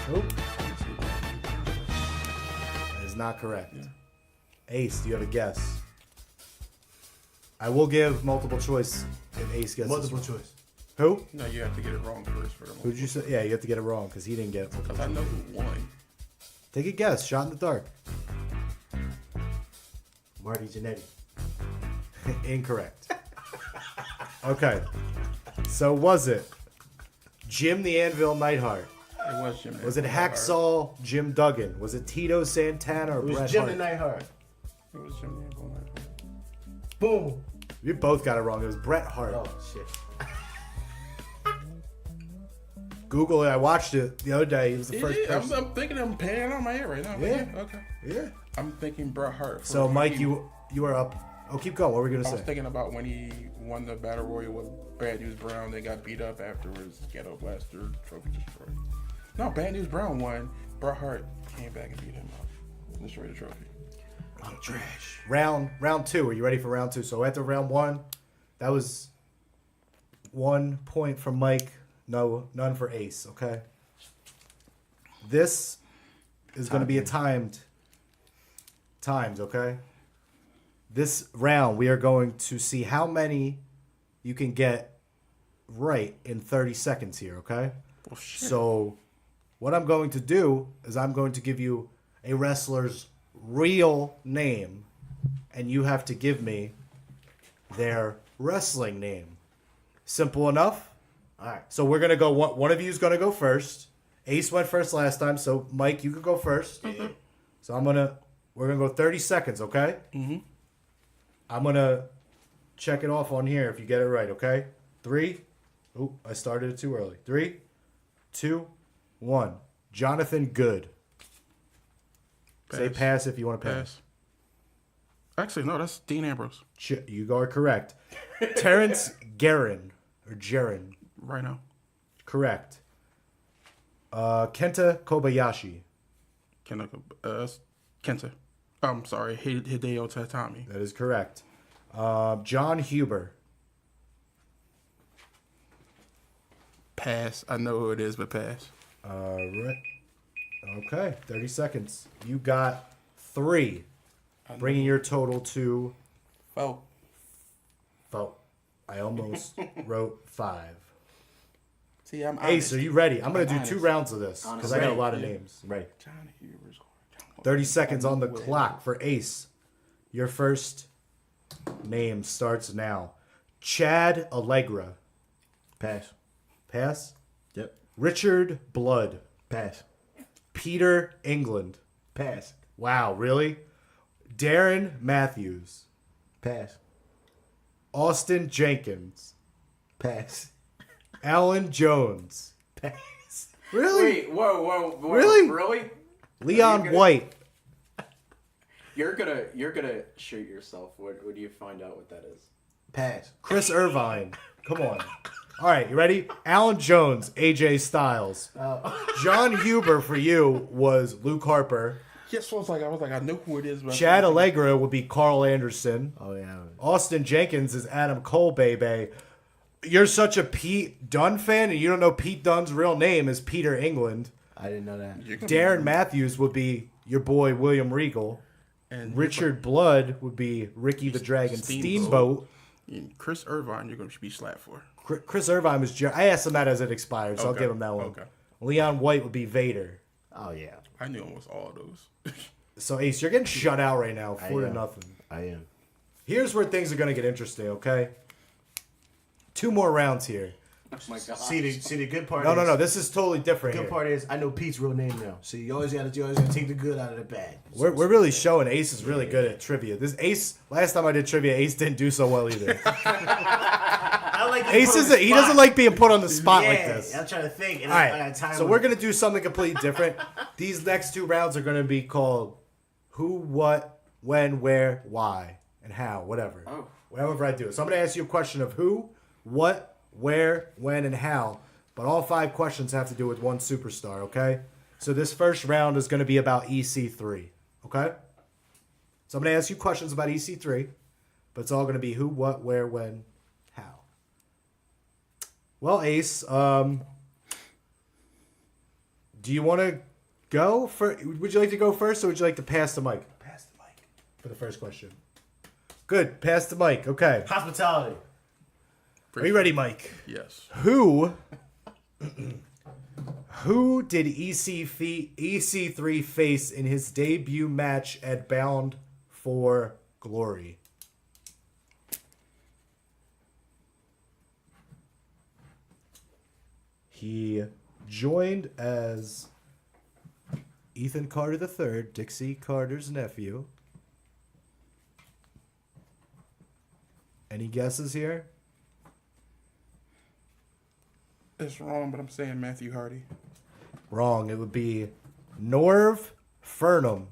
Nope. That is not correct. Ace, do you have a guess? I will give multiple choice if Ace gets Multiple this one. choice. Who? No, you have to get it wrong first for the Who'd you say? Yeah, you have to get it wrong because he didn't get it. Because I know who won. Take a guess. Shot in the dark. Marty Jannetty. Incorrect. Okay. So was it Jim the Anvil Neidhart? It was Jim. Was it Hacksaw Jim Duggan? Was it Tito Santana or It was Bret Jim Hart? the Neidhart. It was Jim the Anvil Neidhart. Boom. You both got it wrong. It was Bret Hart. Oh shit. Google it. I watched it the other day. He was the first Yeah, person. I'm thinking I'm panning on my head right now. but Yeah. Okay. Yeah. I'm thinking Bret Hart. So when Mike, he- you are up. Oh, keep going. What were we gonna I was say? thinking about when he won the Battle Royal with Bad News Brown. They got beat up afterwards. Ghetto Blaster trophy destroyed. No, Bad News Brown won. Bret Hart came back and beat him up. Destroyed the trophy. I'm trash. Round two. Are you ready for round two? So after round one, that was 1 point for Mike. No, none for Ace. Okay. This is going to be a timed. Okay. This round, we are going to see how many you can get right in 30 seconds here. Okay. Well, shit. So, what I'm going to do is I'm going to give you a wrestler's real name, and you have to give me their wrestling name. Simple enough? All right. So we're gonna go. One of you is gonna go first. Ace went first last time, so Mike, you could go first. Okay. So we're gonna go 30 seconds, okay? Mm-hmm. I'm gonna check it off on here if you get it right, okay? 3. Oh, I started it too early. 3, 2, 1. Jonathan Good. Say pass if you want to pass. Pass. Actually, no, that's Dean Ambrose. You are correct. Terrence Guerin or Jaron. Right now. Correct. Kenta Kobayashi. Kenta. I'm sorry, Hideo Tatami. That is correct. John Huber. Pass. I know who it is, but pass. Right. Okay, 30 seconds. You got 3, bringing your total to... Oh. I almost wrote 5. See, I'm Ace, honest. are you ready? I'm going to do honest. 2 rounds of this because I got a lot of Ready. names. Right. John Huber's 30 seconds on the clock for Ace. Your first name starts now. Chad Allegra. Pass. Pass. Yep. Richard Blood. Pass. Peter England. Pass. Wow, really? Darren Matthews. Pass. Austin Jenkins. Pass. Alan Jones. Pass. Really? Wait, whoa. Really? Really? Leon Are you White. You're gonna shoot yourself when you find out what that is. Pass. Chris Irvine. Come on. All right, you ready? Alan Jones, AJ Styles. John Huber for you was Luke Harper. Yes, I was like, I know who it is. But Chad Allegra would be Carl Anderson. Oh yeah. Austin Jenkins is Adam Cole, baby. You're such a Pete Dunne fan, and you don't know Pete Dunne's real name is Peter England. I didn't know that. Darren Matthews would be your boy William Regal. And Richard Blood would be Ricky the Dragon Steamboat. And Chris Irvine, you're going to be slapped for. Chris Irvine was I asked him that as it expired, so I'll Okay. give him that one. Okay. Leon White would be Vader. Oh yeah. I knew almost all of those. So Ace, you're getting shut out right now, I 4 to am. nothing. I am. Here's where things are gonna get interesting, okay? 2 more rounds here. Oh my god. See the good part. No. This is totally different Good here. part is I know Pete's real name now. So you always gotta take the good out of the bad. We're really showing Ace is really good at trivia. This Ace, last time I did trivia, Ace didn't do so well either. I like Ace he doesn't like being put on the spot like this. I'm trying to think. And All I right, got time so we're gonna do something completely different. These next 2 rounds are gonna be called who, what, when, where, why, and how, whatever. Oh. Whatever I do. So I'm gonna ask you a question of who, what, where, when, and how. But all 5 questions have to do with one superstar. Okay. So this first round is gonna be about EC3. Okay. So I'm gonna ask you questions about EC3, but it's all gonna be who, what, where, when, how. Well, Ace, do you want to go? Would you like to go first, or would you like to pass the mic? Pass the mic for the first question. Good, pass the mic. Okay. hospitality. Are you ready, Mike? Yes. Who did EC3 face in his debut match at Bound for Glory? He joined as Ethan Carter III, Dixie Carter's nephew. Any guesses here? It's wrong, but I'm saying Matthew Hardy. Wrong. It would be Norv Furnham.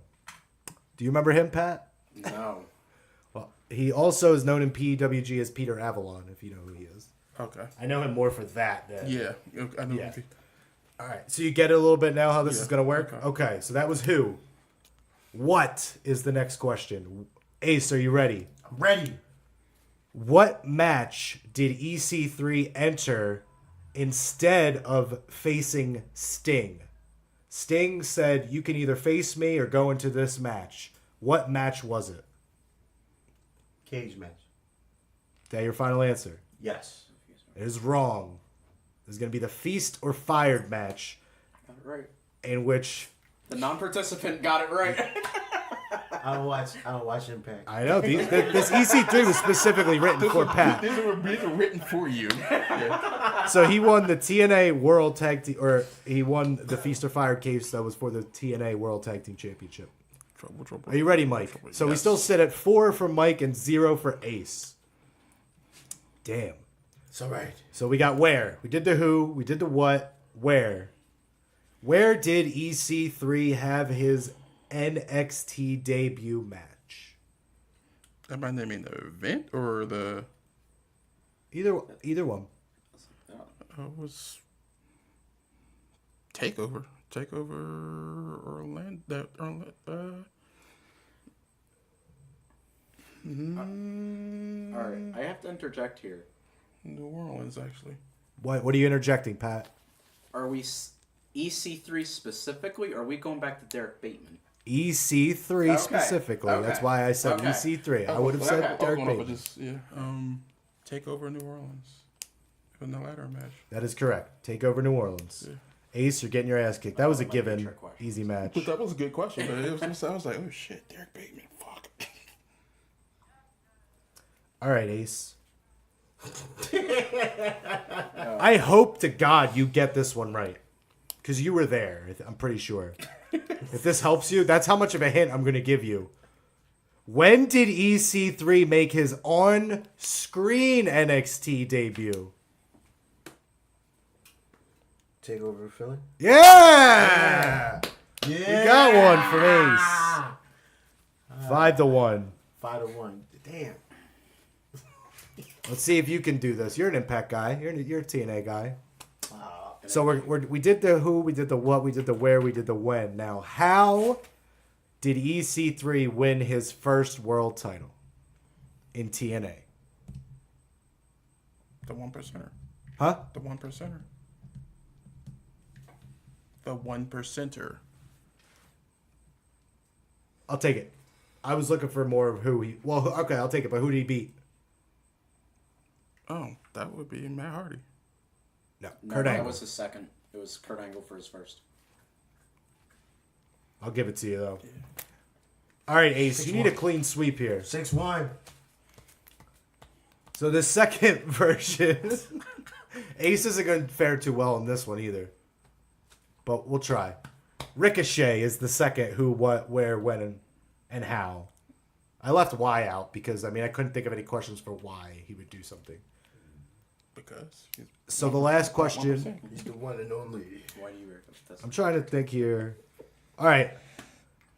Do you remember him, Pat? No. Well, he also is known in PWG as Peter Avalon, if you know who he is. Okay. I know him more for that. Yeah. I know. Yeah. All right. So you get it a little bit now how this is going to work? Okay. Okay. So that was who. What is the next question? Ace, are you ready? I'm ready. What match did EC3 enter instead of facing Sting? Sting said, you can either face me or go into this match. What match was it? Cage match. Is that your final answer? Yes. It is wrong. This is going to be the Feast or Fired match Got it right. in which The non-participant got it right. I don't watch Impact. I know this EC3 was specifically written for Pat. These are written for you. Yeah. So he won the TNA World Tag Team, or he won the Feast or Fire case that was for the TNA World Tag Team Championship. Trouble. Are you ready, Mike? So we Yes. still sit at 4 for Mike and 0 for Ace. Damn. It's all right. So we got where? We did the who, we did the what, where. Where did EC3 have his NXT debut match? Am I naming the event or the? Either one. Was Takeover Orlando. All right, I have to interject here. New Orleans, actually. What are you interjecting, Pat? Are we EC3 specifically, or are we going back to Derek Bateman? EC3 Okay. specifically. Okay. That's why I said Okay. EC3. I would have said Okay. Derek Hold on, but Bateman. just, Takeover New Orleans. In the ladder match. That is correct. Take over New Orleans. Yeah. Ace, you're getting your ass kicked. That was a Might be a given. trick question. Easy match. But that was a good question. But it was just, I was like, oh shit, Derek Bateman, fuck. All right, Ace. I hope to God you get this one right. Because you were there, I'm pretty sure. If this helps you, that's how much of a hint I'm going to give you. When did EC3 make his on-screen NXT debut? Take over Philly. Yeah! Yeah. You got one from Ace. 5-1. 5-1. Damn. Let's see if you can do this. You're an Impact guy. You're a TNA guy. Wow. So we did the who, we did the what, we did the where, we did the when. Now, how did EC3 win his first world title in TNA? The 1%er. Huh? The 1%er. The 1%er. I'll take it. I was looking for more of who he. Well, okay, I'll take it. But who did he beat? Oh, that would be Matt Hardy. No, No, Kurt that Angle. was his second. It was Kurt Angle for his first. I'll give it to you though. All right, Ace, you need a clean sweep here. 6-1. So the second version, Ace isn't going to fare too well in this one either. But we'll try. Ricochet is the second who, what, where, when, and how. I left why out because, I couldn't think of any questions for why he would do something. Because. So the last question, He's the one and only. Why do you reckon that's I'm trying to think here. All right.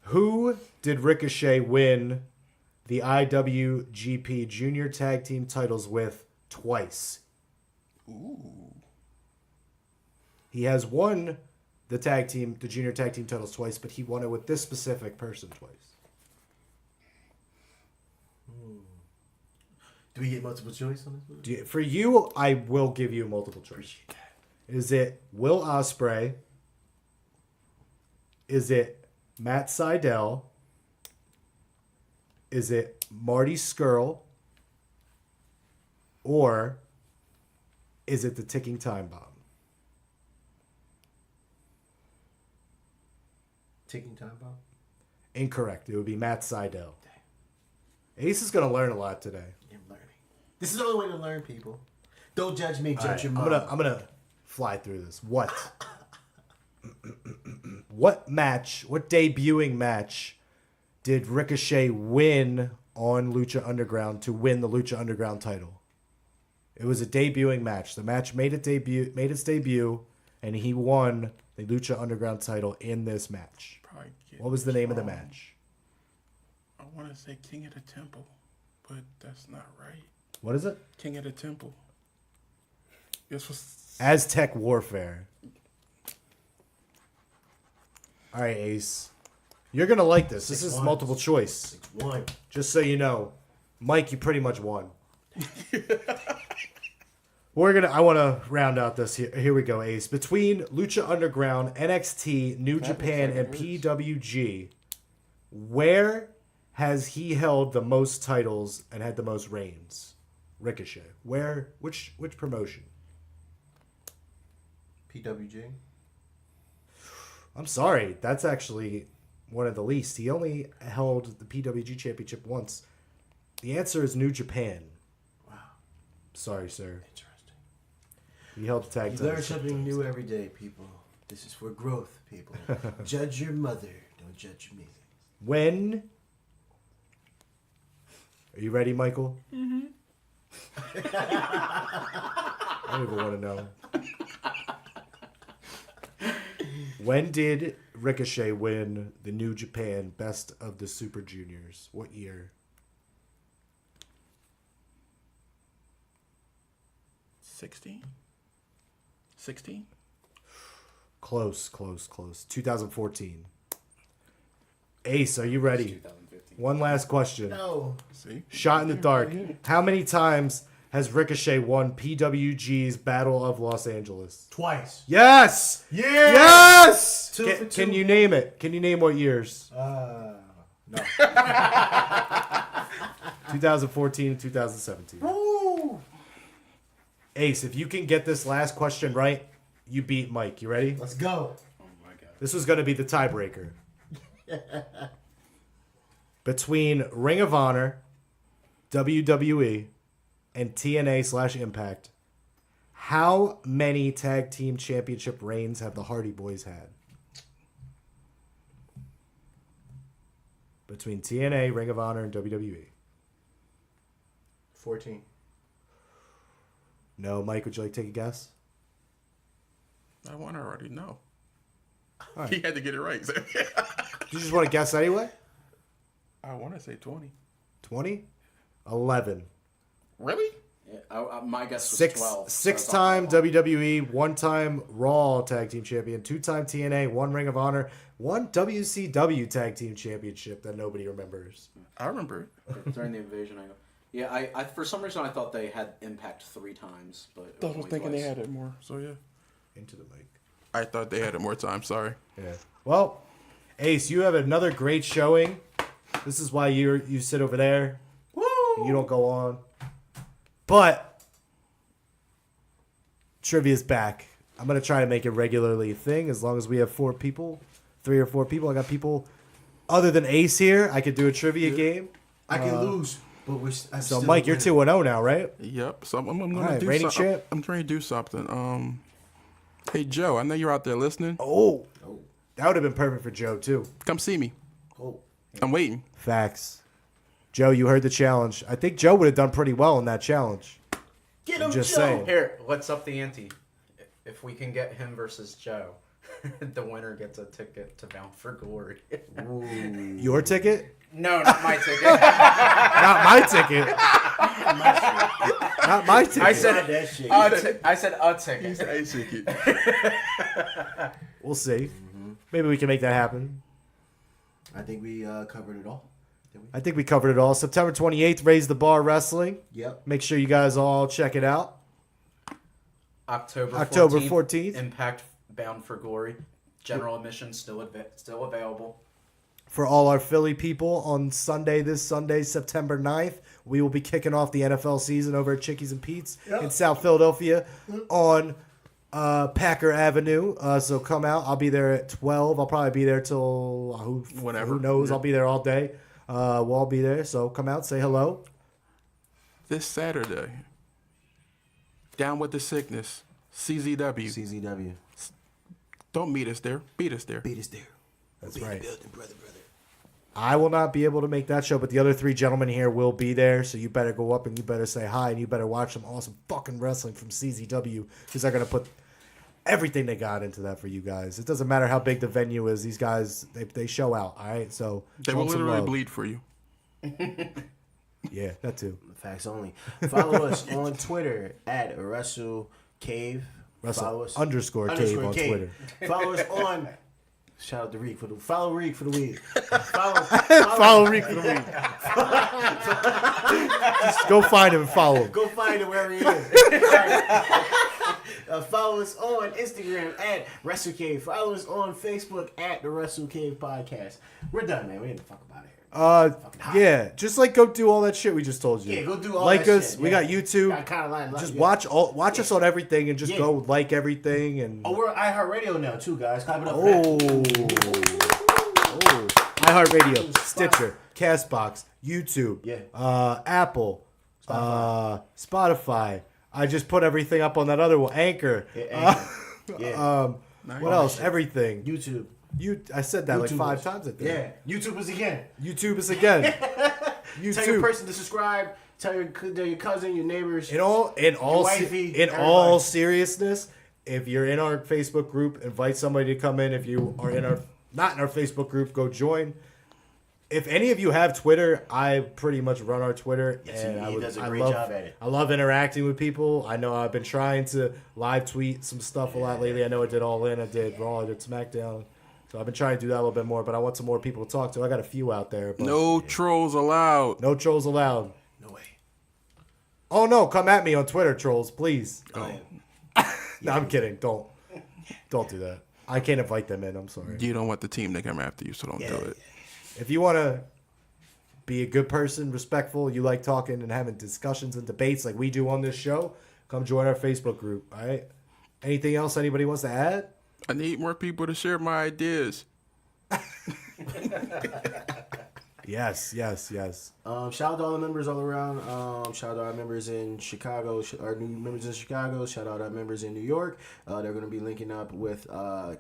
Who did Ricochet win the IWGP Junior Tag Team titles with twice? Ooh. He has won the Junior Tag Team titles twice, but he won it with this specific person twice. Do we get multiple choice on this one? For you, I will give you multiple choice. Is it Will Ospreay? Is it Matt Sydal? Is it Marty Skrull? Or is it the Ticking Time Bomb? Ticking time bomb? Incorrect. It would be Matt Sydal. Ace is going to learn a lot today. I'm learning. This is the only way to learn, people. Don't judge me, All judge right, your I'm mom. gonna fly through this. What debuting match did Ricochet win on Lucha Underground to win the Lucha Underground title? It was a debuting match. The match made its debut, and he won the Lucha Underground title in this match. Probably get What was the name of the wrong. match? I want to say King of the Temple, but that's not right. What is it? King of the Temple. This was. Aztec Warfare. All right, Ace. You're going to like this. This is 6-1. multiple choice. 6-1. Just so you know, Mike, you pretty much won. I want to round out this here. Here we go, Ace. Between Lucha Underground, NXT, New Japan, and PWG, where has he held the most titles and had the most reigns? Ricochet. Where? Which promotion? PWG. I'm sorry. That's actually one of the least. He only held the PWG championship once. The answer is New Japan. Wow. Sorry, sir. Interesting. He held the tag You title. learn something new every day, people. This is for growth, people. Judge your mother. Don't judge me. When? Are you ready, Michael? Mm-hmm. I don't even want to know. When did Ricochet win the New Japan Best of the Super Juniors? What year? 16? 16? Close. 2014. Ace, are you ready? 2015. One last question. No. See? Shot in the dark. How many times has Ricochet won PWG's Battle of Los Angeles? Twice. Yes! Yeah. Yes! Two for two. Can you name it? Can you name what years? No. 2014 and 2017. Woo! Ace, if you can get this last question right, you beat Mike. You ready? Let's go. Oh my god. This was going to be the tiebreaker. Between Ring of Honor, WWE, and TNA/Impact, how many tag team championship reigns have the Hardy Boys had? Between TNA, Ring of Honor, and WWE. 14. No, Mike, would you like to take a guess? I want to already know. All right. He had to get it right. You just want to guess anyway? I want to say 20. 20? 11. Really? Yeah, my guess was 12. so I was Six-time off. WWE, one-time Raw Tag Team Champion, two-time TNA, one Ring of Honor, one WCW Tag Team Championship that nobody remembers. I remember it. During the invasion, I go. Yeah, I for some reason I thought they had Impact 3 times, but it I was was only thinking twice. they had it more. So, yeah. Into the mic. I thought they had it more time. Sorry. Yeah. Well, Ace, you have another great showing. This is why you sit over there. Woo! You don't go on. But trivia's back. I'm gonna try to make it regularly a thing as long as we have 4 people, 3 or 4 people. I got people other than Ace here. I could do a trivia game. I can lose, but So Mike, you're 2-0 now, right? Yep. So I'm going All right, to do reigning something. champ. I'm trying to do something. Hey, Joe, I know you're out there listening. Oh, Oh. that would have been perfect for Joe too. Come see me. Oh. I'm waiting. Facts. Joe, you heard the challenge. I think Joe would have done pretty well in that challenge. Get him, Just Joe. saying. Here, let's up the ante. If we can get him versus Joe, the winner gets a ticket to Bound for Glory. Your ticket? No, not my ticket. Not my ticket. Not my ticket. I said that shit. I said a ticket. Hey, ticket. We'll see. Maybe we can make that happen. I think we covered it all. Did we? I think we covered it all. September 28th, Raise the Bar Wrestling. Yep. Make sure you guys all check it out. October 14th. Impact Bound for Glory. General admission still available. For all our Philly people, on Sunday, this Sunday, September 9th, we will be kicking off the NFL season over at Chickies and Pete's in South Philadelphia on Packer Avenue. So come out. I'll be there at 12. I'll probably be there till Whatever. Who knows? Yeah. I'll be there all day. We'll all be there. So come out, say hello. This Saturday, Down with the Sickness, CZW. CZW. Don't meet us there. Beat us there. Beat us there. That's Be in the right. building, brother. I will not be able to make that show, but the other 3 gentlemen here will be there. So you better go up and you better say hi and you better watch some awesome fucking wrestling from CZW because they're going to put everything they got into that for you guys. It doesn't matter how big the venue is. These guys, they show out. All right. So They show will them some literally love. bleed for you. Yeah, that too. Facts only. Follow us on Twitter at Wrestle Cave. Follow us Wrestle _cave on Twitter. Follow us on. Shout out to Reek for the follow Reek for the week. Follow Reek for the week. Just go find him and follow him. Go find him wherever he is. Follow us on Instagram at Wrestle Cave. Follow us on Facebook at the Wrestle Cave Podcast. We're done, man. We ain't the fuck about it here. Yeah, just like go do all that shit we just told you. Yeah, go do all like that us. shit, We yeah. got YouTube. I kinda like Just yeah. watch us on everything and just Yeah. go like everything and. Oh, we're iHeartRadio now too, guys. Clap it up. for Oh. that. Oh. iHeartRadio, Stitcher, Castbox, YouTube, Apple, Spotify. I just put everything up on that other one, Anchor. What else? Everything. YouTube. I said that like 5 times, I think. Yeah. YouTube is again. YouTube is again. YouTube. Tell your person to subscribe. Tell your cousin, your neighbors. In all seriousness, if you're in our Facebook group, invite somebody to come in. If you are not in our Facebook group, go join. If any of you have Twitter, I pretty much run our Twitter. Yes, and he does a great job at it. I love interacting with people. I know I've been trying to live tweet some stuff a lot lately. I know I did All In, I did Raw, I did SmackDown. So I've been trying to do that a little bit more, but I want some more people to talk to. I got a few out there. But No trolls allowed. No trolls allowed. No way. Oh, no. Come at me on Twitter, trolls, please. Oh. No, I'm kidding. Don't do that. I can't invite them in. I'm sorry. You don't want the team to come after you, so don't do it. If you want to be a good person, respectful, you like talking and having discussions and debates like we do on this show, come join our Facebook group, all right? Anything else anybody wants to add? I need more people to share my ideas. Yes. Shout out to all the members all around. Shout out to our members in Chicago, our new members in Chicago. Shout out to our members in New York. They're going to be linking up with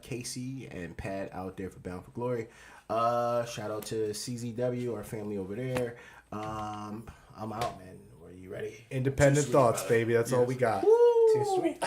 Casey and Pat out there for Bound for Glory. Shout out to CZW, our family over there. I'm out, man. Are you ready? Independent thoughts, baby. That's all we got. Too sweet.